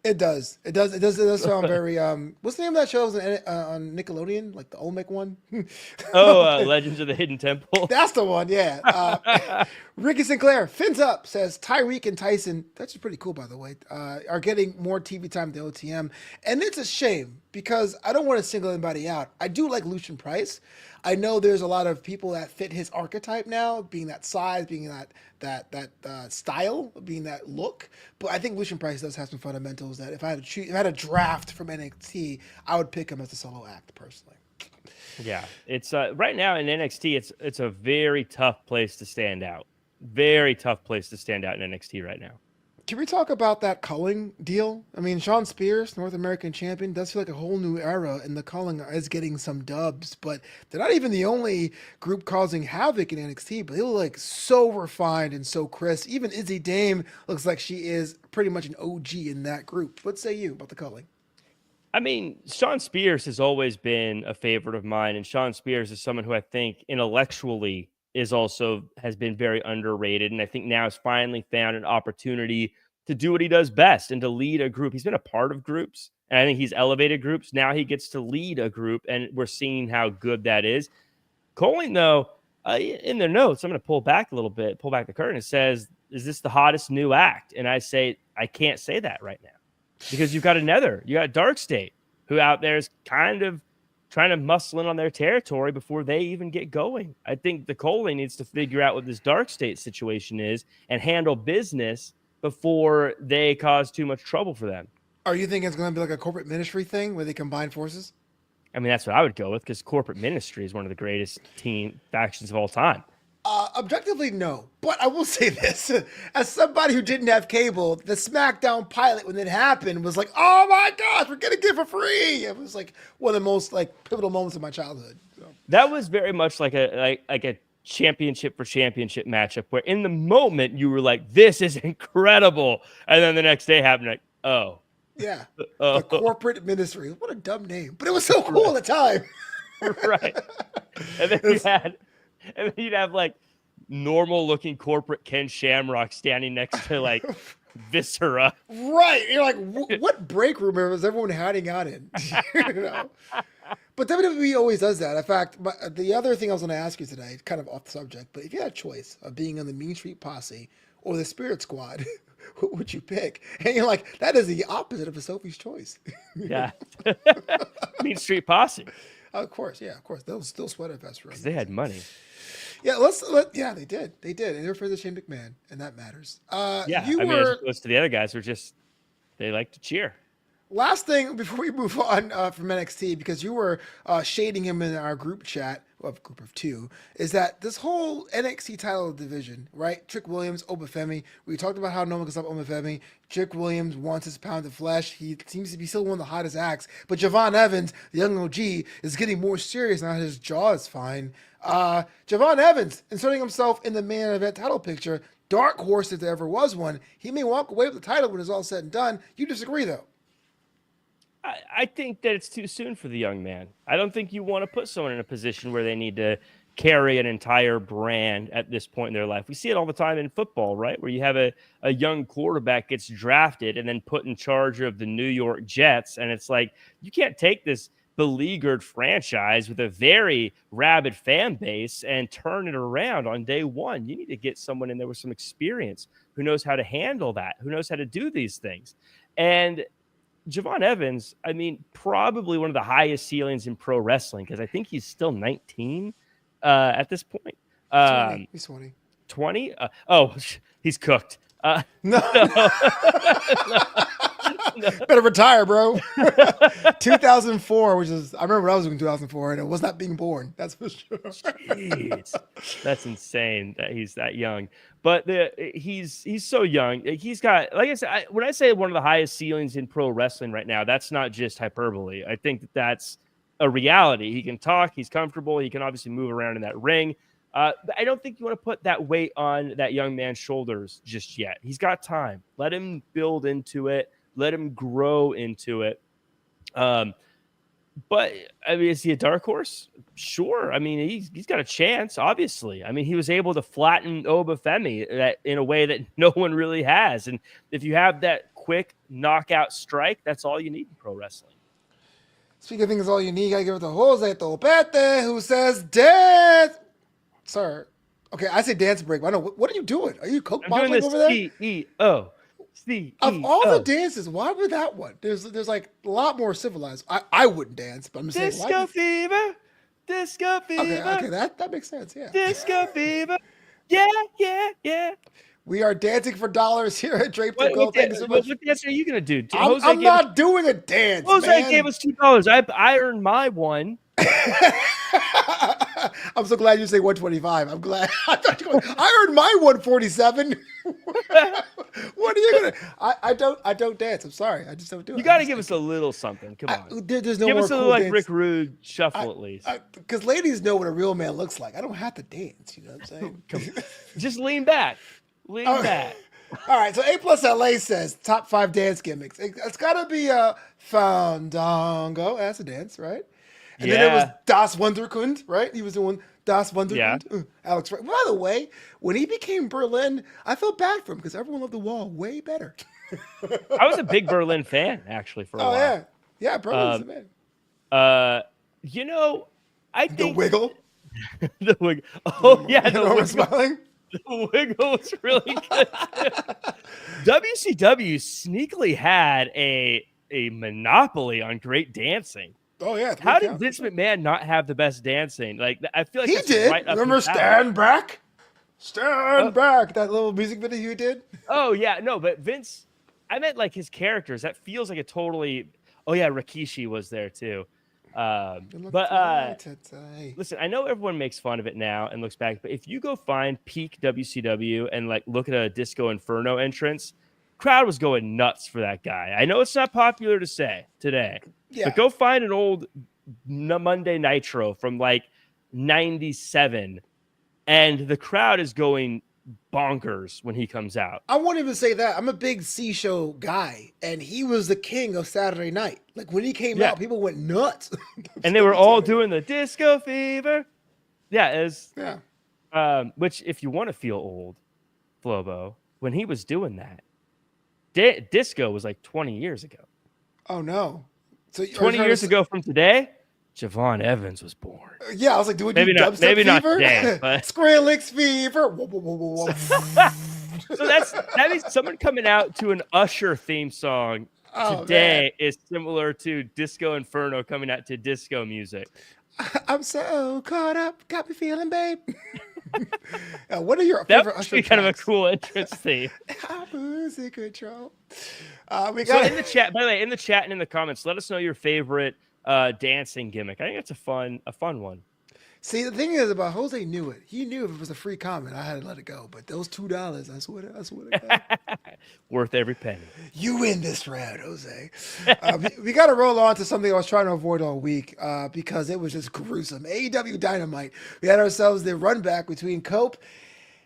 It does. It does sound very. What's the name of that show? On Nickelodeon, like the Olmec one. Legends of the Hidden Temple. That's the one. Yeah. Ricky Sinclair, fins up, says Tyreek and Tyson. That's pretty cool, by the way. Are getting more TV time than OTM, and it's a shame because I don't want to single anybody out. I do like Lucian Price. I know there's a lot of people that fit his archetype now, being that size, being that style, being that look. But I think Lucian Price does have some fundamentals that if I had a draft from NXT, I would pick him as a solo act personally. Yeah, it's right now in NXT, it's a very tough place to stand out. Very tough place to stand out in NXT right now. Can we talk about that culling deal? I mean, Sean Spears, North American champion, does feel like a whole new era, and the culling is getting some dubs, but they're not even the only group causing havoc in NXT, but they look like so refined and so crisp. Even Izzy Dame looks like she is pretty much an OG in that group. What say you about the culling? I mean, Sean Spears has always been a favorite of mine, and Sean Spears is someone who I think intellectually has been very underrated, and I think now has finally found an opportunity to do what he does best and to lead a group. He's been a part of groups, and I think he's elevated groups. Now he gets to lead a group, and we're seeing how good that is. Coling, though, in their notes, I'm going to pull back a little bit, pull back the curtain. It says, is this the hottest new act? And I say, I can't say that right now because you got Dark State, who out there is kind of trying to muscle in on their territory before they even get going. I think the Coley needs to figure out what this Dark State situation is and handle business before they cause too much trouble for them. Are you thinking it's going to be like a corporate ministry thing where they combine forces? I mean, that's what I would go with because corporate ministry is one of the greatest team factions of all time. Objectively, no. But I will say this. As somebody who didn't have cable, the SmackDown pilot, when it happened, was like, oh my gosh, we're going to get it for free. It was like one of the most like pivotal moments of my childhood. So. That was very much like a championship for championship matchup where in the moment you were like, this is incredible. And then the next day happened like, oh. Yeah. Oh. The corporate ministry. What a dumb name. But it was so cool at the time. Right. And then you'd have like normal looking corporate Ken Shamrock standing next to like Viscera. Right. You're like, what break room was everyone hiding out in? You know? But WWE always does that. In fact, the other thing I was going to ask you today, kind of off the subject, but if you had a choice of being on the Mean Street Posse or the Spirit Squad, who would you pick? And you're like, that is the opposite of a Sophie's choice. Yeah. Mean Street Posse. Of course, yeah, of course. Those still sweater vests, right? Because they had money. Yeah, yeah, they did. They did. And they were for the Shane McMahon, and that matters. Yeah, I mean, as opposed to the other guys who are just, they like to cheer. Last thing before we move on from NXT, because you were shading him in our group chat, of group of two, is that this whole NXT title division, right? Trick Williams, Obafemi. We talked about how no one can stop Obafemi. Trick Williams wants his pound of flesh. He seems to be still one of the hottest acts. But Javon Evans, the young OG, is getting more serious now. His jaw is fine. Javon Evans inserting himself in the main event title picture. Dark horse if there ever was one. He may walk away with the title when it's all said and done. You disagree, though. I think that it's too soon for the young man. I don't think you want to put someone in a position where they need to carry an entire brand at this point in their life. We see it all the time in football, right? Where you have a young quarterback gets drafted and then put in charge of the New York Jets. And it's like, you can't take this beleaguered franchise with a very rabid fan base and turn it around on day one. You need to get someone in there with some experience who knows how to handle that, who knows how to do these things. And Javon Evans, I mean, probably one of the highest ceilings in pro wrestling because I think he's still 19 at this point. 20. He's 20. 20? He's cooked. No. No. Better retire, bro. 2004, which is, I remember when I was doing 2004, and it was not being born. That's for sure. Jeez. That's insane that he's that young. But he's so young. He's got, like I said, when I say one of the highest ceilings in pro wrestling right now, that's not just hyperbole. I think that's a reality. He can talk. He's comfortable. He can obviously move around in that ring. But I don't think you want to put that weight on that young man's shoulders just yet. He's got time. Let him build into it. Let him grow into it. But I mean, is he a dark horse? Sure. I mean, he's got a chance, obviously. I mean, he was able to flatten Obafemi in a way that no one really has. And if you have that quick knockout strike, that's all you need in pro wrestling. Speaking of things all you need, I give it to Jose Topete, who says, dance. Sir. Okay, I say dance break, but I know. What are you doing? Are you coke bottling over there? CEO. Of all the dances, why would that one? There's like a lot more civilized. I wouldn't dance, but I'm just saying. Disco fever. Disco fever. Okay, that makes sense, yeah. Disco fever. Yeah. We are dancing for dollars here at Draped. Thank you so much. What dance are you going to do? I'm not doing a dance, Jose gave us $2. I earned my one. I'm so glad you say 125. I'm glad. I earned my 147. What are you gonna? I don't dance. I'm sorry. I just don't do it. You got to give us a little something. Come on. There's no give more us a cool little dance. Rick Rude shuffle at least. Because ladies know what a real man looks like. I don't have to dance. You know what I'm saying? Just lean back. Lean back. All right. So A Plus LA says top 5 dance gimmicks. It's got to be a fandango. That's a dance, right? And then there was Das Wunderkind, right? He was doing Das Wunderkind. Yeah. Alex, right? By the way, when he became Berlin, I felt bad for him because everyone loved the Wall way better. I was a big Berlin fan, actually, for a while. Yeah. Yeah, Berlin's the man. I think... The Wiggle? The Wiggle. Oh, yeah, the Wiggle. Smiling? The Wiggle was really good. WCW sneakily had a monopoly on great dancing. Oh yeah! How did Vince McMahon not have the best dancing? Like I feel like he did. Right. Remember Stand Back? Stand Back. That little music video you did. Oh yeah, no, but Vince. I meant like his characters. That feels like a totally. Oh yeah, Rikishi was there too. Listen, I know everyone makes fun of it now and looks back, but if you go find peak WCW and like look at a Disco Inferno entrance, crowd was going nuts for that guy. I know it's not popular to say today. Yeah. But go find an old Monday Nitro from like 97 and the crowd is going bonkers when he comes out. I won't even say that. I'm a big C show guy, and he was the king of Saturday night. Like when he came Yeah. out, people went nuts. And they were all doing the disco fever. Yeah, which if you want to feel old, Flobo, when he was doing that, disco was like 20 years ago. Oh no! So 20 years ago from today, Javon Evans was born. Yeah, I was like, do we do Maybe not fever? today, but Skrillex fever. Whoa, whoa, whoa, whoa, whoa. So that means someone coming out to an Usher theme song today is similar to Disco Inferno coming out to disco music. I'm so caught up, got me feeling, babe. What are your favorite Usher tracks? Kind of a cool entrance theme. I'm losing control. So in the chat, by the way, in the chat and in the comments, let us know your favorite dancing gimmick. I think that's a fun one. See, the thing is about Jose knew it. He knew if it was a free comment, I had to let it go. But those $2, I swear to God. Worth every penny. You win this round, Jose. We got to roll on to something I was trying to avoid all week because it was just gruesome. AEW Dynamite. We had ourselves the run back between Cope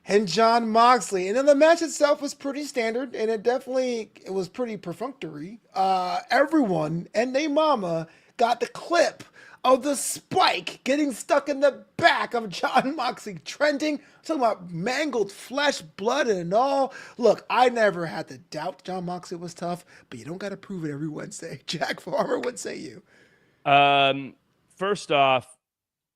and Jon Moxley. And then the match itself was pretty standard, and it was pretty perfunctory. Everyone and their mama got the clip of the spike getting stuck in the back of Jon Moxley, trending. I'm talking about mangled flesh, blood, and all. Look, I never had to doubt Jon Moxley was tough, but you don't got to prove it every Wednesday. Jack Farmer, what say you? First off,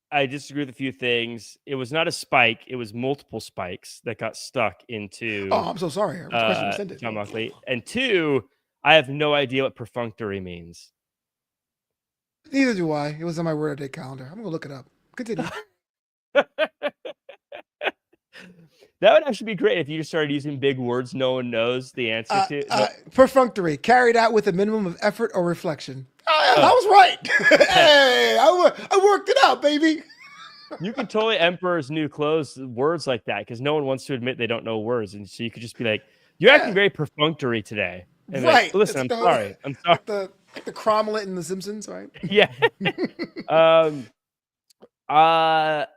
I disagree with a few things. It was not a spike. It was multiple spikes that got stuck into... Oh, I'm so sorry. Jon Moxley. And two, I have no idea what perfunctory means. Neither do I. It was on my word of day calendar. I'm going to look it up. Continue. That would actually be great if you just started using big words no one knows the answer to. Perfunctory, carried out with a minimum of effort or reflection. I was right. Hey, I worked it out, baby. You could totally Emperor's New Clothes words like that because no one wants to admit they don't know words. And so you could just be like, you're acting very perfunctory today. And right. Like, listen, I'm sorry. Like the Cromlech in The Simpsons, right? Yeah. I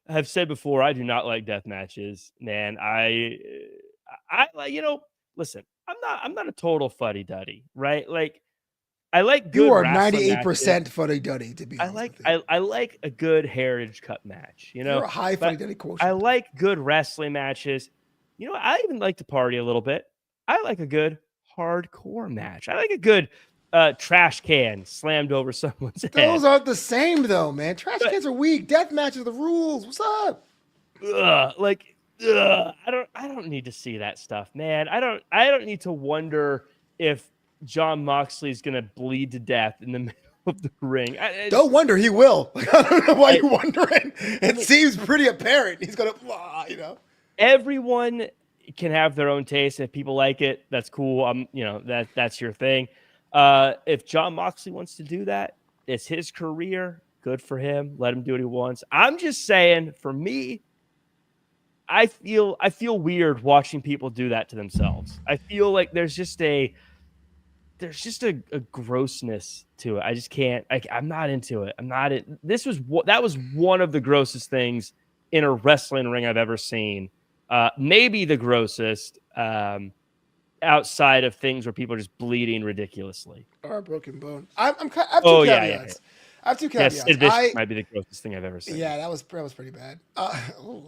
have said before, I do not like death matches, man. I listen, I'm not a total fuddy-duddy, right? Like, I like good. You are 98% fuddy-duddy, to be honest. I like a good Heritage Cup match. You're a high fuddy-duddy quotient. I like good wrestling matches. I even like to party a little bit. I like a good hardcore match. I like a good trash can slammed over someone's head. Those aren't the same, though, man. Trash cans are weak. Death matches are the rules. What's up? I don't need to see that stuff, man. I don't need to wonder if Jon Moxley's gonna bleed to death in the middle of the ring. Don't wonder, he will. I don't know why you're wondering. It seems pretty apparent. He's gonna, Everyone can have their own taste. If people like it, that's cool. That's your thing. If Jon Moxley wants to do that, it's his career. Good for him. Let him do what he wants. I'm just saying, for me, I feel weird watching people do that to themselves. I feel like there's just a grossness to it. I just can't. I'm not into it. That was one of the grossest things in a wrestling ring I've ever seen. Maybe the grossest. Outside of things where people are just bleeding ridiculoly. Or a broken bone. I have two caveats. Yeah. I have two caveats. Yes, Sid Vicious might be the grossest thing I've ever seen. Yeah, that was pretty bad. I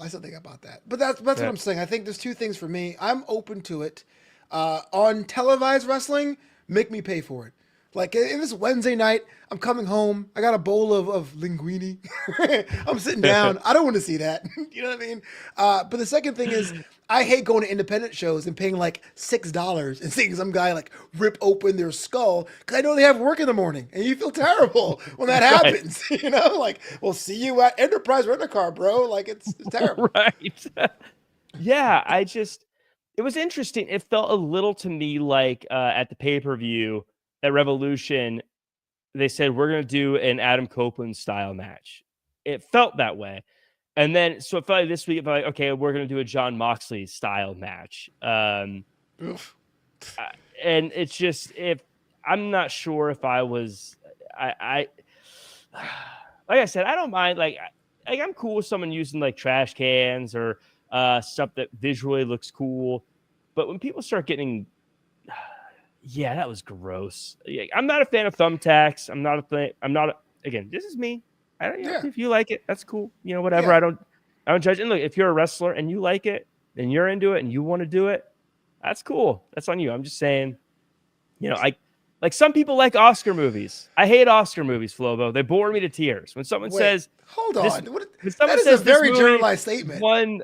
still think about that. But that's what I'm saying. I think there's two things for me. I'm open to it. On televised wrestling, make me pay for it. Like, if it's Wednesday night, I'm coming home, I got a bowl of linguine. I'm sitting down. I don't want to see that. You know what I mean? But the second thing is, I hate going to independent shows and paying like $6 and seeing some guy like rip open their skull because I know they have work in the morning, and you feel terrible when that happens. Like, we'll see you at Enterprise Rent-A-Car, bro. Like, it's terrible. Right. Yeah, it was interesting. It felt a little to me like at the pay-per-view at Revolution, they said, we're going to do an Adam Copeland style match. It felt that way. And then, so it felt like this week, it felt like, okay, we're going to do a Jon Moxley style match. And it's just, I'm not sure if I was, like I said, I don't mind. Like, like I'm cool with someone using like trash cans or stuff that visually looks cool. But when people start getting, yeah, that was gross. I'm not a fan of thumbtacks. I'm not a fan. Again, this is me. I don't, Yeah, if you like it, that's cool. Whatever. yeah. I don't judge. And look, if you're a wrestler and you like it and you're into it and you want to do it, that's cool. That's on you. I'm just saying, like some people like Oscar movies. I hate Oscar movies, Flobo. They bore me to tears. When someone Wait, says, hold on. when someone That is says a very this movie generalized statement. won,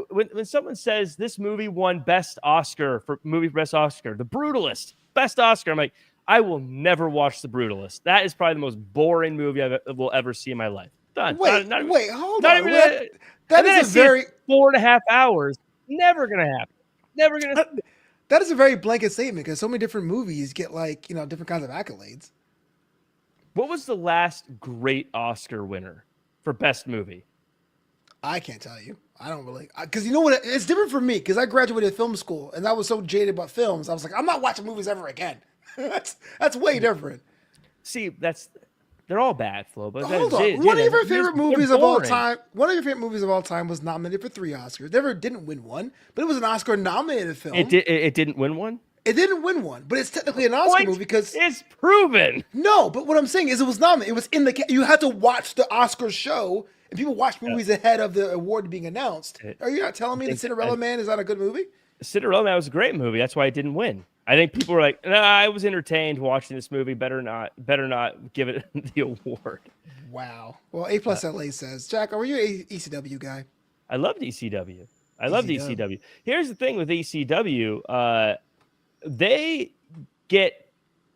when someone says this movie won best Oscar for movie best Oscar, The Brutalist, best Oscar, I'm like, I will never watch The Brutalist. That is probably the most boring movie I will ever see in my life. Done. Wait, hold on. Even That is a very 4.5 hours. Never gonna happen. Never gonna. that is a very blanket statement because so many different movies get like different kinds of accolades. What was the last great Oscar winner for best movie? I can't tell you. I don't really, because you know what? It's different for me because I graduated film school and I was so jaded about films. I was like, I'm not watching movies ever again. that's way different. See, they're all bad, Flo. But Hold on. One of your favorite movies of all time. One of your favorite movies of all time was nominated for 3 Oscars. Never didn't win one, but it was an Oscar-nominated film. It didn't win one. It didn't win one, but it's technically an Oscar movie because it's proven. No, but what I'm saying is it was nominated. It was in the. You had to watch the Oscar show, and people watch movies ahead of the award being announced. Are you not telling me that Cinderella Man is not a good movie? Cinderella Man was a great movie. That's why it didn't win. I think people were like, "Nah, I was entertained watching this movie. Better not give it the award." Wow. Well, A Plus LA says, Jack, are you an ECW guy? I loved ECW. I loved ECW. Here's the thing with ECW. They get,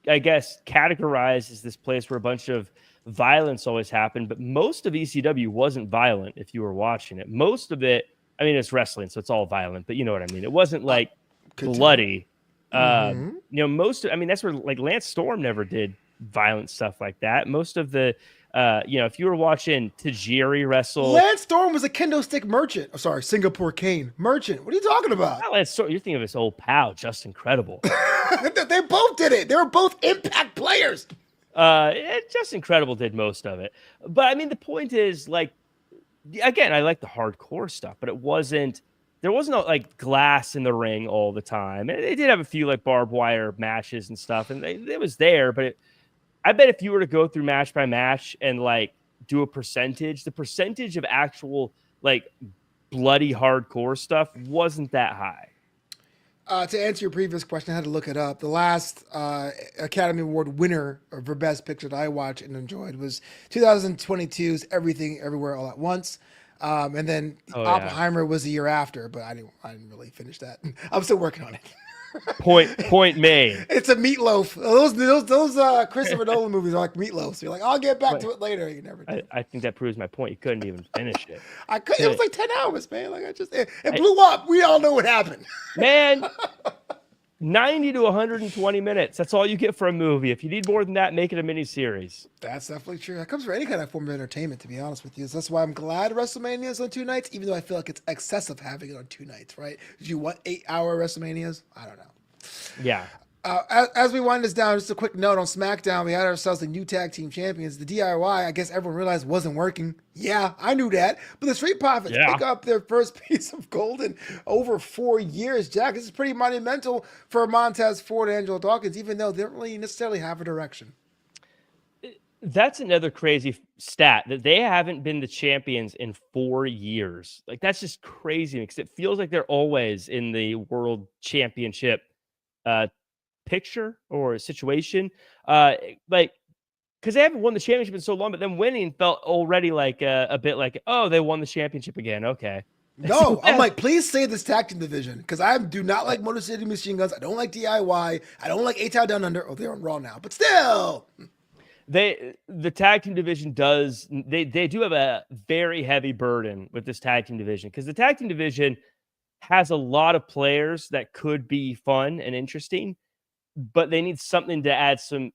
I guess, categorized as this place where a bunch of violence always happened, but most of ECW wasn't violent if you were watching it. Most of it, I mean, it's wrestling, so it's all violent, but you know what I mean. It wasn't like bloody. That's where like Lance Storm never did violent stuff like that. Most of the, if you were watching Tajiri wrestle, Lance Storm was a kendo stick merchant. Oh, sorry, Singapore cane merchant. What are you talking about? Lance Storm, you're thinking of his old pal, Just Incredible. They both did it. They were both Impact players. Just Incredible did most of it. But I mean, the point is, like, again, I like the hardcore stuff, but there wasn't like glass in the ring all the time. And they did have a few like barbed wire matches and stuff, and it was there. But I bet if you were to go through match by match and like do a percentage, the percentage of actual like bloody hardcore stuff wasn't that high. To answer your previous question, I had to look it up. The last Academy Award winner for Best Picture that I watched and enjoyed was 2022's Everything Everywhere All at Once. And then Oppenheimer was the year after, but I didn't really finish that. I'm still working on it. Point made. It's a meatloaf. Those Christopher Nolan movies are like meatloaf. So you're like, I'll get back to it later. You never did. I think that proves my point. You couldn't even finish it. I could. It was like 10 hours, man. Like it blew up. We all know what happened. Man, 90 to 120 minutes. That's all you get for a movie. If you need more than that, make it a miniseries. That's definitely true. That comes for any kind of form of entertainment, to be honest with you. So that's why I'm glad WrestleMania is on 2 nights, even though I feel like it's excessive having it on 2 nights, right? Do you want 8-hour WrestleManias? I don't know. Yeah. As we wind this down, just a quick note on SmackDown. We had ourselves the new tag team champions. The DIY, I guess everyone realized wasn't working. Yeah, I knew that. But the Street Profits pick up their first piece of gold in over 4 years. Jack, this is pretty monumental for Montez Ford and Angelo Dawkins, even though they don't really necessarily have a direction. That's another crazy stat that they haven't been the champions in 4 years. Like, that's just crazy because it feels like they're always in the world championship picture or situation, like because they haven't won the championship in so long, but then winning felt already like a bit like, oh, they won the championship again. Okay. No, I'm like, please save this tag team division because I do not like Motor City Machine Guns. I don't like DIY. I don't like A-Town Down Under. Oh, they're on Raw now, but still. The tag team division they do have a very heavy burden with this tag team division because the tag team division has a lot of players that could be fun and interesting, but they need something to add some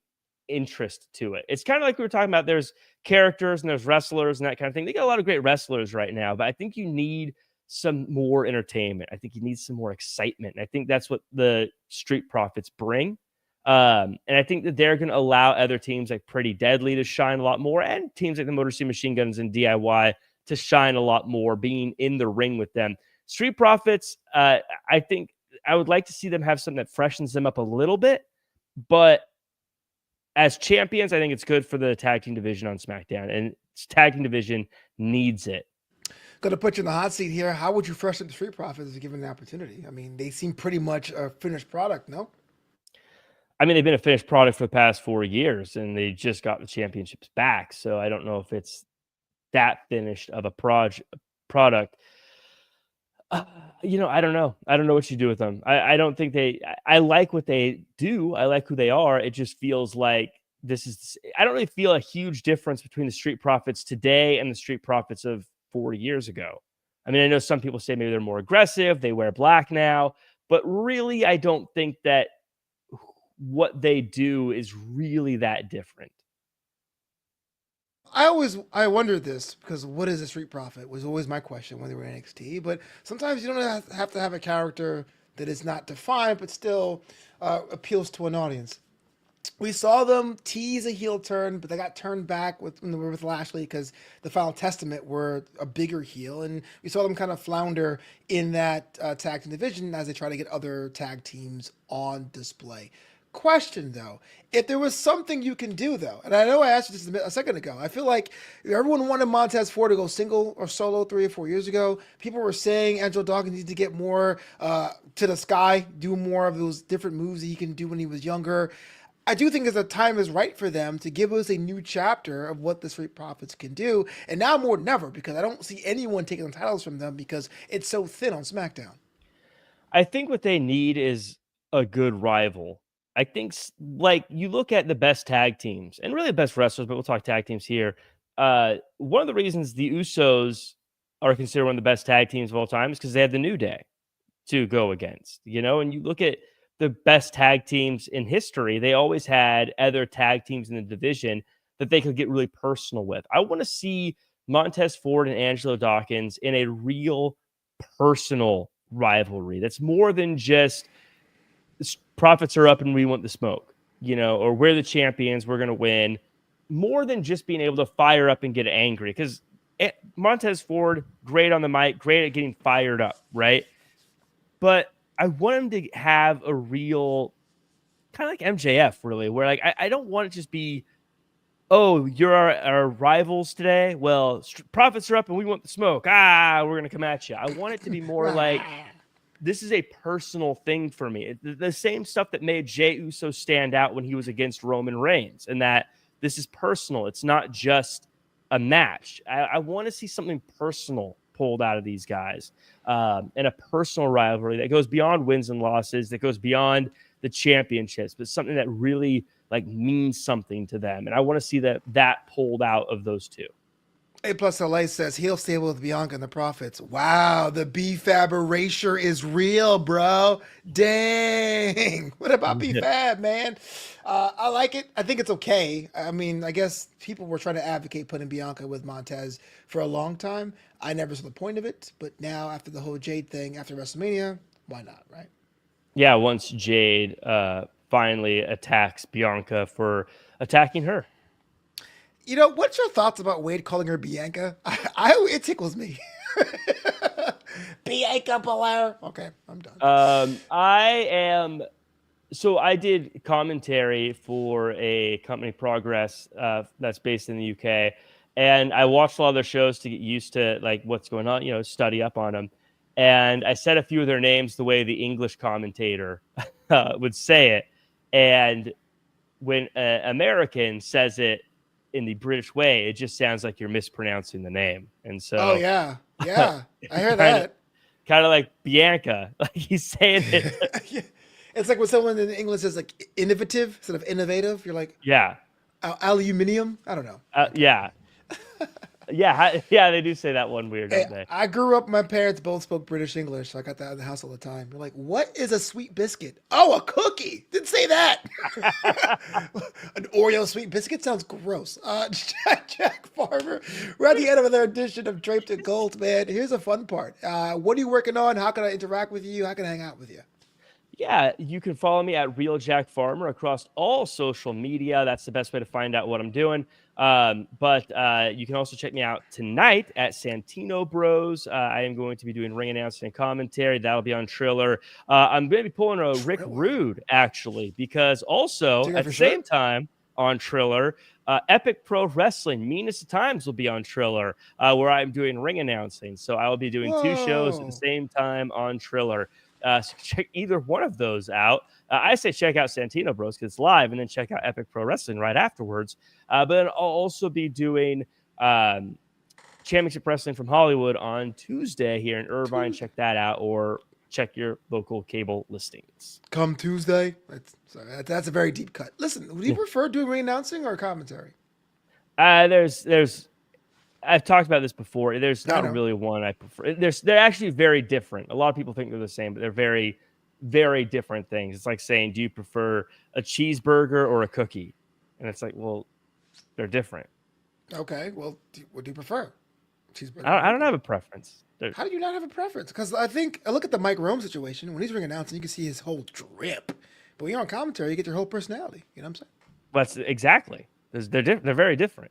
interest to it. It's kind of like we were talking about. There's characters and there's wrestlers and that kind of thing. They got a lot of great wrestlers right now, but I think you need some more entertainment. I think you need some more excitement. And I think that's what the Street Profits bring. And I think that they're going to allow other teams like Pretty Deadly to shine a lot more, and teams like the Motor City Machine Guns and DIY to shine a lot more, being in the ring with them. Street Profits, I think I would like to see them have something that freshens them up a little bit, but as champions, I think it's good for the tag team division on SmackDown, and tag team division needs it. Going to put you in the hot seat here. How would you freshen the Street Profits if given the opportunity? I mean, they seem pretty much a finished product, no? I mean, they've been a finished product for the past 4 years, and they just got the championships back. So I don't know if it's that finished of a product. I don't know. I don't know what you do with them. I don't think I like what they do. I like who they are. It just feels like I don't really feel a huge difference between the Street Profits today and the Street Profits of 4 years ago. I mean, I know some people say maybe they're more aggressive. They wear black now, but really, I don't think that what they do is really that different. I wondered this because what is a Street Profit was always my question when they were in NXT. But sometimes you don't have to have a character that is not defined, but still appeals to an audience. We saw them tease a heel turn, but they got turned back when they were with Lashley because the Final Testament were a bigger heel, and we saw them kind of flounder in that tag team division as they try to get other tag teams on display. Question though, if there was something you can do though, and I know I asked you this a second ago, I feel like everyone wanted Montez Ford to go single or solo 3 or 4 years ago. People were saying Angelo Dawkins needs to get more to the sky, do more of those different moves that he can do when he was younger. I do think that the time is right for them to give us a new chapter of what the Street Profits can do, and now more than ever because I don't see anyone taking the titles from them because it's so thin on SmackDown. I think what they need is a good rival. I think, like, you look at the best tag teams and really the best wrestlers, but we'll talk tag teams here. One of the reasons the Usos are considered one of the best tag teams of all time is because they had the New Day to go against, and you look at the best tag teams in history, they always had other tag teams in the division that they could get really personal with. I want to see Montez Ford and Angelo Dawkins in a real personal rivalry that's more than just profits are up and we want the smoke, or we're the champions, we're going to win. More than just being able to fire up and get angry, because Montez Ford, great on the mic, great at getting fired up, right? But I want him to have a real kind of like MJF, really, where like I don't want it to just be, oh, you're our rivals today. Well, profits are up and we want the smoke. We're going to come at you. I want it to be more like, this is a personal thing for me. The same stuff that made Jey Uso stand out when he was against Roman Reigns, and that this is personal. It's not just a match. I want to see something personal pulled out of these guys, and a personal rivalry that goes beyond wins and losses, that goes beyond the championships, but something that really like means something to them. And I want to see that pulled out of those two. A plus LA says he'll stable with Bianca and the Profits. Wow, the B-Fab erasure is real, bro. Dang. What about B-Fab, man? I like it. I think it's okay. I mean, I guess people were trying to advocate putting Bianca with Montez for a long time. I never saw the point of it, but now after the whole Jade thing, after WrestleMania, why not, right? Yeah, once Jade finally attacks Bianca for attacking her. What's your thoughts about Wade calling her Bianca? It tickles me. Bianca Belair. Okay, I'm done. So I did commentary for a company, Progress, that's based in the UK, and I watched a lot of their shows to get used to like what's going on, study up on them. And I said a few of their names the way the English commentator would say it, and when an American says it in the British way, it just sounds like you're mispronouncing the name. And so, oh yeah, I hear that. Kind of like Bianca, like he's saying it. Yeah. It's like when someone in English says like innovative instead of innovative. You're like, yeah, aluminium. I don't know. Yeah. Yeah, they do say that one weird, don't they? I grew up, my parents both spoke British English, so I got that in the house all the time. You're like, what is a sweet biscuit? Oh, a cookie. Didn't say that. An Oreo sweet biscuit sounds gross. Jack Farmer, we're at the end of another edition of Draped in Gold, man. Here's a fun part. What are you working on? How can I interact with you? How can I hang out with you? Yeah, you can follow me at Real Jack Farmer across all social media. That's the best way to find out what I'm doing. But you can also check me out tonight at Santino Bros. I am going to be doing ring announcing and commentary. That'll be on Triller. I'm going to be pulling a Rick Triller. Rude, actually, because also at the Sure? same time on Triller, Epic Pro Wrestling, Meanest of Times will be on Triller, where I'm doing ring announcing. So I will be doing two shows at the same time on Triller. So check either one of those out. I say check out Santino Bros because it's live, and then check out Epic Pro Wrestling right afterwards. But then I'll also be doing Championship Wrestling from Hollywood on Tuesday here in Irvine. Check that out, or check your local cable listings. Come Tuesday. That's a very deep cut. Listen, would you prefer doing ring announcing or commentary? There's I've talked about this before. There's not really one I prefer. They're actually very different. A lot of people think they're the same, but they're very, very different things. It's like saying, do you prefer a cheeseburger or a cookie? And it's like, well, they're different. Okay. Well, what do you prefer? Cheeseburger. I don't have a preference. How do you not have a preference? Because I look at the Mike Rome situation. When he's ring announcing, you can see his whole drip. But when you're on commentary, you get your whole personality. You know what I'm saying? That's exactly. They're very different.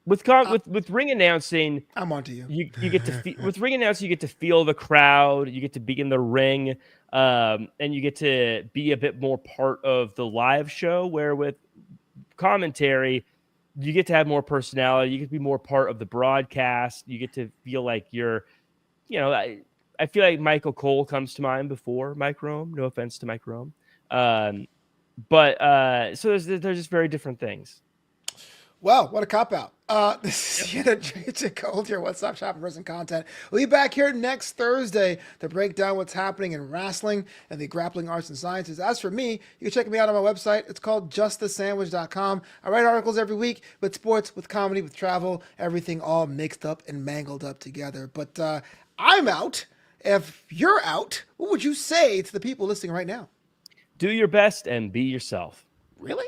With ring announcing, I'm onto you. You get to with ring announcing, you get to feel the crowd, you get to be in the ring, and you get to be a bit more part of the live show. Where with commentary, you get to have more personality. You get to be more part of the broadcast. You get to feel like you're, I feel like Michael Cole comes to mind before Mike Rome. No offense to Mike Rome, but so they're just very different things. Well, what a cop-out. This is Cena, Gold here, What's Up Shop Wrestling Content. We'll be back here next Thursday to break down what's happening in wrestling and the grappling arts and sciences. As for me, you can check me out on my website. It's called justthisandwich.com. I write articles every week with sports, with comedy, with travel, everything all mixed up and mangled up together. But I'm out. If you're out, what would you say to the people listening right now? Do your best and be yourself. Really?